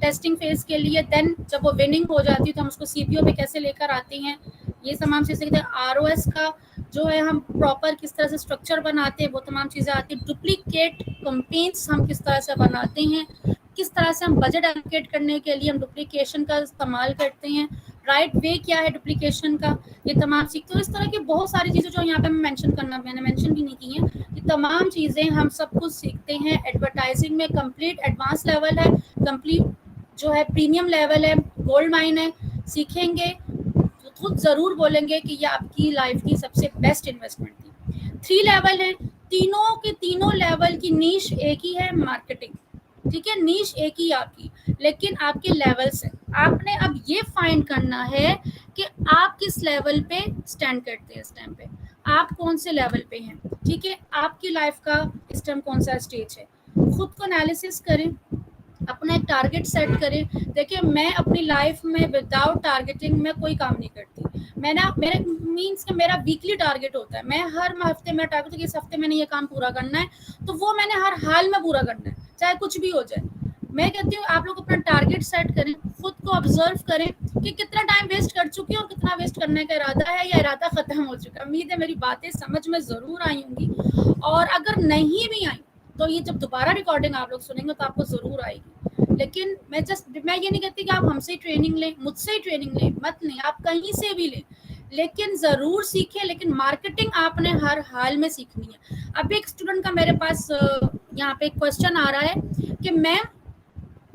टेस्टिंग फेज के लिए, देन जब वो विनिंग हो जाती है तो हम उसको सीपीओ पे कैसे लेकर आते हैं, ये तमाम चीज़ें। आरओएस का जो है हम प्रॉपर किस तरह से स्ट्रक्चर बनाते हैं, वो तमाम चीज़ें आती हैं। डुप्लीकेट कंपेन्स हम किस तरह से बनाते हैं, किस तरह से हम बजट एलोकेट करने के लिए हम डुप्लीकेशन का इस्तेमाल करते हैं, राइट वे क्या है डुप्लीकेशन का, ये तमाम सीखते हो। इस तरह की बहुत सारी चीज़ें जो यहाँ पे मैंने मेंशन भी नहीं की हैं, ये तमाम चीज़ें हम सब कुछ सीखते हैं। एडवर्टाइजिंग में कंप्लीट एडवांस लेवल है, कंप्लीट जो है प्रीमियम लेवल है, गोल्ड माइन है। सीखेंगे तो खुद ज़रूर बोलेंगे कि ये आपकी लाइफ की सबसे बेस्ट इन्वेस्टमेंट थी। 3 लेवल है, तीनों के तीनों लेवल की नीश एक ही है, मार्केटिंग। ठीक है, नीश एक ही आपकी, लेकिन आपके लेवल्स हैं। आपने अब ये फाइंड करना है कि आप किस लेवल पे स्टैंड करते हैं, इस टाइम पे आप कौन से लेवल पे हैं। ठीक है, आपकी लाइफ का इस टाइम कौन सा स्टेज है, खुद को एनालिसिस करें, अपना एक टारगेट सेट करें। देखिए, मैं अपनी लाइफ में विदाउट टारगेटिंग में कोई काम नहीं करती। मेरे मीन्स कि मेरा वीकली टारगेट होता है, मैं हर हफ्ते मेरा टारगेट है कि इस हफ्ते मैंने ये काम पूरा करना है, तो वो मैंने हर हाल में पूरा करना है, चाहे कुछ भी हो जाए। मैं कहती हूँ आप लोग अपना टारगेट सेट करें, खुद को ऑब्जर्व करें कि कितना टाइम वेस्ट कर चुके हैं और कितना वेस्ट करने का इरादा है या इरादा खत्म हो चुका है। उम्मीद है मेरी बातें समझ में जरूर आई होंगी, और अगर नहीं भी आई तो ये जब दोबारा रिकॉर्डिंग आप लोग सुनेंगे तो आपको जरूर आएगी। लेकिन मैं ये नहीं कहती कि आप हमसे ही ट्रेनिंग लें, मुझसे ही ट्रेनिंग लें, मत लें, आप कहीं से भी लें, लेकिन जरूर सीखें। लेकिन मार्केटिंग आपने हर हाल में सीखनी है। अभी एक स्टूडेंट का मेरे पास यहाँ पे क्वेश्चन आ रहा है कि मैं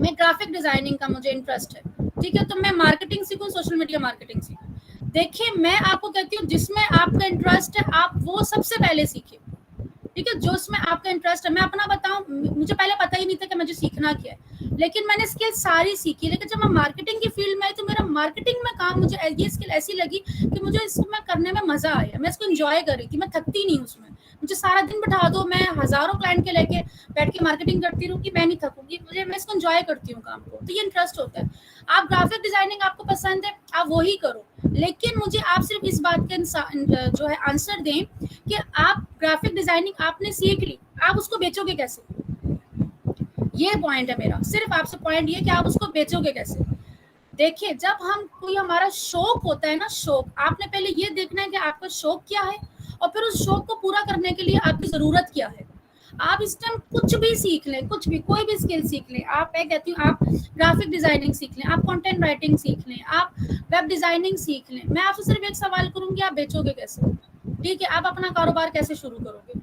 ग्राफिक डिजाइनिंग का मुझे इंटरेस्ट है, ठीक है, तो मैं मार्केटिंग सीखूं, सोशल मीडिया मार्केटिंग सीखूं। देखिए, मैं आपको कहती हूँ जिसमें आपका इंटरेस्ट है आप वो सबसे पहले सीखें, ठीक है, जो उसमें आपका इंटरेस्ट है। मैं अपना बताऊं, मुझे पहले पता ही नहीं था कि मुझे सीखना क्या है, लेकिन मैंने स्किल सारी सीखी। लेकिन जब मैं मार्केटिंग की फील्ड में आई तो मेरा मार्केटिंग में काम, मुझे ये स्किल ऐसी लगी कि मुझे इसको मैं करने में मजा आया, मैं इसको एंजॉय कर रही थी, मैं थकती नहीं उसमें। मुझे सारा दिन बैठा दो, मैं हजारों क्लाइंट के लेके बैठ के मार्केटिंग करती रहूंगी, मैं नहीं थकूंगी, मैं इसको एंजॉय करती हूँ काम को, तो ये इंटरेस्ट होता है। आप ग्राफिक डिजाइनिंग आपको पसंद है, आप वही करो, लेकिन मुझे आप सिर्फ इस बात के जो है आंसर दें कि आप ग्राफिक डिजाइनिंग आपने सीख ली, आप उसको बेचोगे कैसे? ये पॉइंट है मेरा, सिर्फ आपसे पॉइंट ये कि आप उसको बेचोगे कैसे। देखिए, जब हम कोई हमारा शौक होता है ना, शौक, आपने पहले ये देखना है कि आपका शौक क्या है, और फिर उस शौक को पूरा करने के लिए आपकी जरूरत क्या है। आप इस टाइम कुछ भी सीख लें, कुछ भी, कोई भी स्किल सीख लें। आप, मैं कहती हूँ, आप ग्राफिक डिजाइनिंग सीख लें, आप कंटेंट राइटिंग सीख लें, आप वेब डिजाइनिंग सीख लें। मैं आपसे सिर्फ एक सवाल करूंगी, आप बेचोगे कैसे? ठीक है, आप अपना कारोबार कैसे शुरू करोगे?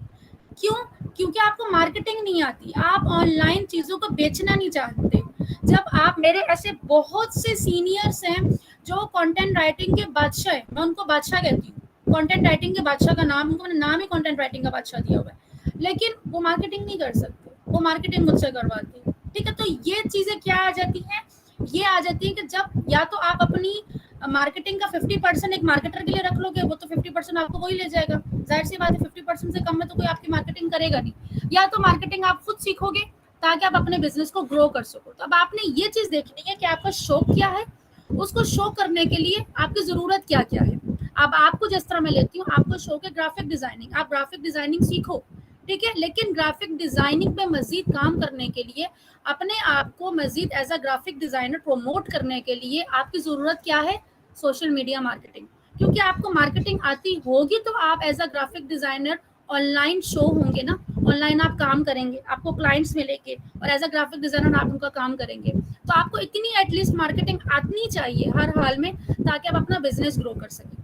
क्यों? क्योंकि आपको मार्केटिंग नहीं आती, आप ऑनलाइन चीजों को बेचना नहीं चाहते। जब आप, मेरे ऐसे बहुत से सीनियर्स हैं जो कंटेंट राइटिंग के बादशाह है, मैं उनको बादशाह कहती हूँ, कंटेंट राइटिंग के बादशाह का नाम, उनको मैंने नाम ही कंटेंट राइटिंग का बादशाह दिया हुआ है, लेकिन वो मार्केटिंग नहीं कर सकते, वो मार्केटिंग मुझसे करवाती है। ठीक है, तो ये चीजें क्या आ जाती हैं, ये आ जाती है कि जब या तो आप अपनी मार्केटिंग का 50% एक मार्केटर के लिए रख लोगे, वो तो 50% आपको वही ले जाएगा, जाहिर सी बात है, 50% से कम में तो कोई आपकी मार्केटिंग करेगा नहीं। या तो मार्केटिंग आप खुद सीखोगे ताकि आप अपने बिजनेस को ग्रो कर सको। तो अब आपने ये चीज देखनी है कि आपका शौक क्या है, उसको शो करने के लिए आपकी जरूरत क्या क्या है। अब आपको जिस तरह मैं लेती हूँ, आपको शौक है ग्राफिक डिजाइनिंग, आप ग्राफिक डिजाइनिंग सीखो, ठीक है, लेकिन ग्राफिक डिजाइनिंग पे मजीद काम करने के लिए, अपने आप को मजीद as a graphic designer promote करने के लिए आपकी जरूरत क्या है? Social media marketing. क्योंकि आपको मार्केटिंग आती होगी तो आप as a graphic designer online show होंगे ना, ऑनलाइन आप काम करेंगे, आपको क्लाइंट्स मिलेंगे, और एज अ ग्राफिक डिजाइनर आप उनका काम करेंगे। तो आपको इतनी एटलीस्ट मार्केटिंग आनी चाहिए हर हाल में, ताकि आप अपना बिजनेस ग्रो कर सकें।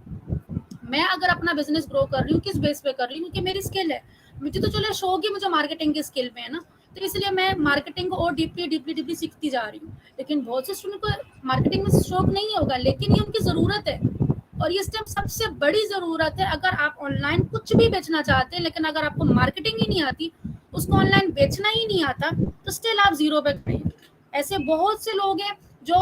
मैं अगर अपना बिजनेस ग्रो कर रही हूँ, किस बेस पे कर रही हूँ? क्योंकि मेरी स्किल है, मुझे तो चलो शौक ही मुझे मार्केटिंग की स्किल में है ना, तो इसलिए मैं मार्केटिंग को और डीपली सीखती जा रही हूँ। लेकिन बहुत से स्टूडेंट को मार्केटिंग में शौक नहीं होगा, लेकिन ये उनकी जरूरत है, और ये टाइम सबसे बड़ी जरूरत है। अगर आप ऑनलाइन कुछ भी बेचना चाहते हैं, लेकिन अगर आपको मार्केटिंग ही नहीं आती, उसको ऑनलाइन बेचना ही नहीं आता, तो स्टिल आप जीरो पे खड़े हैं। ऐसे बहुत से लोग हैं जो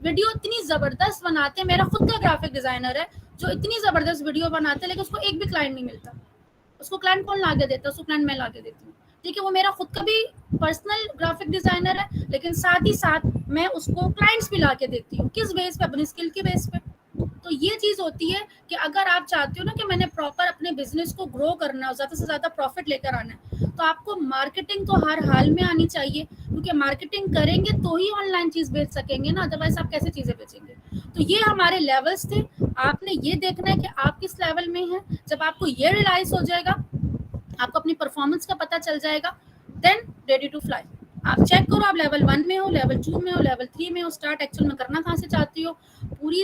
वीडियो इतनी जबरदस्त बनाते हैं, मेरा खुद का ग्राफिक डिजाइनर है जो इतनी जबरदस्त वीडियो बनाते हैं, लेकिन उसको एक भी क्लाइंट नहीं मिलता। उसको क्लाइंट कौन लाके देता है? उसको क्लाइंट मैं लाके देती हूँ, ठीक है। वो मेरा खुद का भी पर्सनल ग्राफिक डिजाइनर है, लेकिन साथ ही साथ मैं उसको क्लाइंट्स भी लाके देती हूँ। किस बेस पे? अपनी स्किल के बेस पे। तो ये चीज होती है कि अगर आप चाहते हो ना कि मैंने प्रॉपर अपने बिजनेस को ग्रो करना है, ज्यादा से ज्यादा प्रॉफिट लेकर आना है, तो आपको मार्केटिंग तो हर हाल में आनी चाहिए, क्योंकि मार्केटिंग करेंगे तो ही ऑनलाइन चीज बेच सकेंगे ना, अदरवाइज आप कैसे चीजें बेचेंगे। तो ये हमारे लेवल्स थे, आपने ये देखना है कि आप किस लेवल में हैं। जब आपको ये रियलाइज हो जाएगा, आपको अपनी परफॉर्मेंस का पता चल जाएगा, देन रेडी टू फ्लाई। आप चेक करो, आप लेवल 1 में हो, लेवल 2 में हो, लेवल 3 में हो, स्टार्ट एक्चुअल में करना कहाँ से चाहती हो। पूरी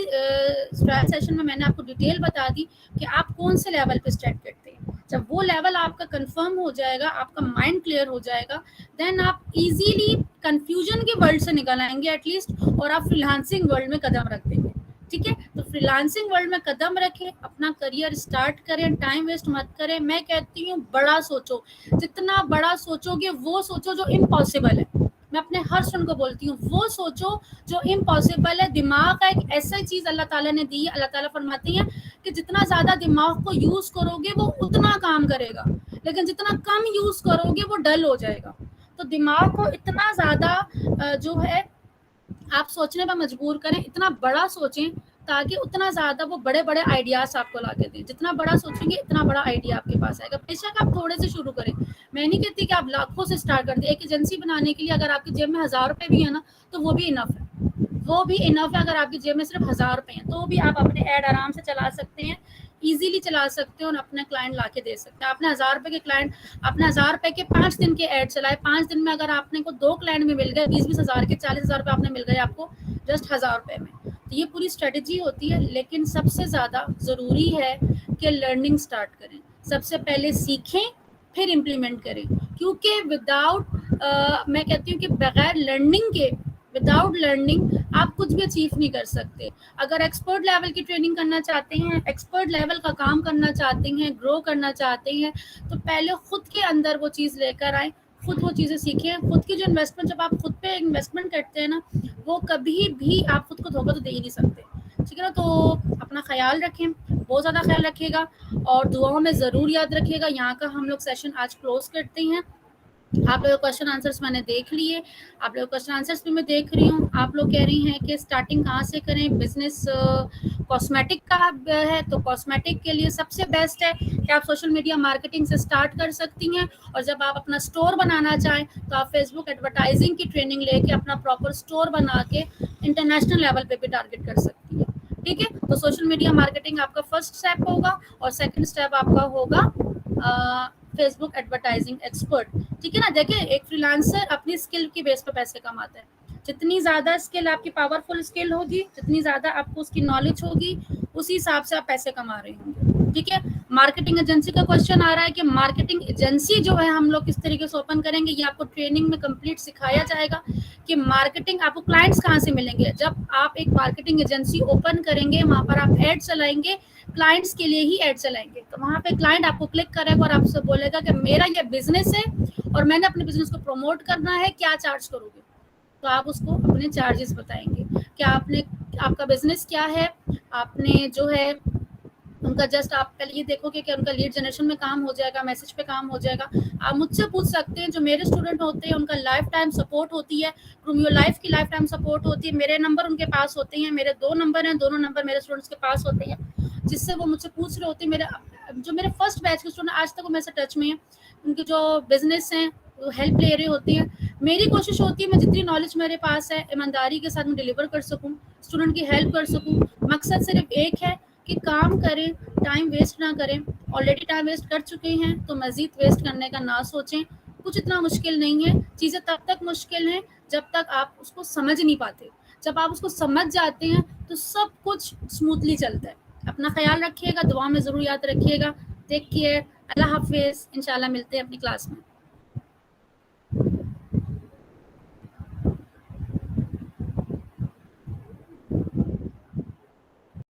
स्टार्ट सेशन में मैंने आपको डिटेल बता दी कि आप कौन से लेवल पे स्टार्ट करते हैं। जब वो लेवल आपका कंफर्म हो जाएगा, आपका माइंड क्लियर हो जाएगा, देन आप इजीली कंफ्यूजन के वर्ल्ड से निकल आएंगे एटलीस्ट, और आप फ्रीलांसिंग वर्ल्ड में कदम रख देंगे। ठीक है, तो फ्रीलांसिंग वर्ल्ड में कदम रखें, अपना करियर स्टार्ट करें, टाइम वेस्ट मत करें। मैं कहती हूँ बड़ा सोचो, जितना बड़ा सोचोगे वो सोचो जो इम्पॉसिबल है। मैं अपने हर स्टूडेंट को बोलती हूँ वो सोचो जो इम्पॉसिबल है। दिमाग का एक ऐसा चीज अल्लाह ताला ने दी है, अल्लाह ताला फरमाती है कि जितना ज्यादा दिमाग को यूज करोगे वो उतना काम करेगा, लेकिन जितना कम यूज करोगे वो डल हो जाएगा। तो दिमाग को इतना ज्यादा जो है आप सोचने पर मजबूर करें, इतना बड़ा सोचें ताकि उतना ज्यादा वो बड़े बड़े आइडियाज आपको लाके दें। जितना बड़ा सोचेंगे इतना बड़ा आइडिया आपके पास आएगा। बेशक आप थोड़े से शुरू करें, मैं नहीं कहती कि आप लाखों से स्टार्ट कर दें। एक एजेंसी बनाने के लिए अगर आपकी जेब में 1000 रुपए भी है ना, तो वो भी इनफ है। वो भी इनफ है। अगर आपकी जेब में सिर्फ 1000 रुपए हैं तो भी आप अपने ऐड आराम से चला सकते हैं, इजीली चला सकते हो और अपने क्लाइंट ला के दे सकते हैं। आपने 1000 रुपए के क्लाइंट, अपने 1000 रुपए के 5 दिन के ऐड चलाए, 5 दिन में अगर आपने को 2 क्लाइंट में मिल गए 20-20 हजार के, 40,000 रुपए आपने मिल गए आपको जस्ट 1000 रुपए में। तो ये पूरी स्ट्रेटेजी होती है। लेकिन सबसे ज्यादा जरूरी है कि लर्निंग स्टार्ट करें, सबसे पहले सीखें फिर इम्प्लीमेंट करें, क्योंकि विदाउट मैं कहती हूँ कि बगैर लर्निंग के, विदाउट लर्निंग आप कुछ भी अचीव नहीं कर सकते। अगर एक्सपर्ट लेवल की ट्रेनिंग करना चाहते हैं, एक्सपर्ट लेवल का काम करना चाहते हैं, ग्रो करना चाहते हैं, तो पहले खुद के अंदर वो चीज़ लेकर आए, खुद वो चीज़ें सीखें। खुद की जो इन्वेस्टमेंट, जब आप खुद पे इन्वेस्टमेंट करते हैं ना, वो कभी भी आप खुद को धोखा तो दे ही नहीं सकते। ठीक है ना? तो अपना ख्याल रखें, बहुत ज़्यादा ख्याल रखिएगा और दुआओं में ज़रूर याद रखिएगा। यहाँ का हम लोग सेशन आज क्लोज करते हैं। आप लोग क्वेश्चन आंसर्स मैंने देख लिए, आप लोग क्वेश्चन आंसर्स भी मैं देख रही हूँ। आप लोग कह रही हैं कि स्टार्टिंग कहाँ से करें, बिजनेस कॉस्मेटिक का है तो कॉस्मेटिक के लिए सबसे बेस्ट है कि आप सोशल मीडिया मार्केटिंग से स्टार्ट कर सकती हैं। और जब आप अपना स्टोर बनाना चाहें तो आप फेसबुक एडवर्टाइजिंग की ट्रेनिंग लेके अपना प्रॉपर स्टोर बना के इंटरनेशनल लेवल पे भी टारगेट कर सकती हैं। ठीक है? तो सोशल मीडिया मार्केटिंग आपका फर्स्ट स्टेप होगा और सेकंड स्टेप आपका होगा फेसबुक एडवर्टाइजिंग एक्सपर्ट। ठीक है ना? देखिए, एक फ्रीलांसर अपनी स्किल की बेस पे पैसे कमाता है। जितनी ज्यादा स्किल आपकी पावरफुल स्किल होगी, जितनी ज्यादा आपको उसकी नॉलेज होगी, उसी हिसाब से आप पैसे कमा रहे होंगे। ठीक है? मार्केटिंग एजेंसी का क्वेश्चन आ रहा है कि मार्केटिंग एजेंसी जो है हम लोग किस तरीके से ओपन करेंगे, ये आपको ट्रेनिंग में कंप्लीट सिखाया जाएगा कि मार्केटिंग आपको क्लाइंट्स कहाँ से मिलेंगे। जब आप एक मार्केटिंग एजेंसी ओपन करेंगे, वहां पर आप एड चलाएंगे, क्लाइंट्स के लिए ही एड चलाएंगे, तो वहां पे क्लाइंट आपको क्लिक करेगा और आपसे बोलेगा कि मेरा ये बिजनेस है और मैंने अपने बिजनेस को प्रमोट करना है, क्या चार्ज करोगे? तो आप उसको अपने चार्जेस बताएंगे कि आपने, आपका बिजनेस क्या है, आपने जो है उनका जस्ट आप पहले ये देखोगे कि उनका लीड जनरेशन में काम हो जाएगा, मैसेज पे काम हो जाएगा। आप मुझसे पूछ सकते हैं, जो मेरे स्टूडेंट होते हैं उनका लाइफ टाइम सपोर्ट होती है, ग्रूमियो लाइफ की लाइफ टाइम सपोर्ट होती है। मेरे नंबर उनके पास होते हैं, मेरे 2 नंबर हैं, दोनों नंबर मेरे स्टूडेंट्स के पास होते हैं, जिससे वो मुझसे पूछ रहे होते हैं। मेरे जो मेरे फर्स्ट बैच के स्टूडेंट आज तक वो मेरे से टच में है, उनके जो बिजनेस हैं वो हेल्प ले रहे होते हैं। मेरी कोशिश होती है मैं जितनी नॉलेज मेरे पास है ईमानदारी के साथ मैं डिलीवर कर सकूं, स्टूडेंट की हेल्प कर सकूं। मकसद सिर्फ एक है कि काम करें, टाइम वेस्ट ना करें। ऑलरेडी टाइम वेस्ट कर चुके हैं तो मजीद वेस्ट करने का ना सोचें। कुछ इतना मुश्किल नहीं है, चीज़ें तब तक मुश्किल हैं जब तक आप उसको समझ नहीं पाते। जब आप उसको समझ जाते हैं तो सब कुछ स्मूथली चलता है। अपना ख्याल रखिएगा, दुआ में ज़रूर याद रखिएगा। टेक केयर, अल्लाह हाफिज़, इंशाल्लाह मिलते हैं अपनी क्लास में।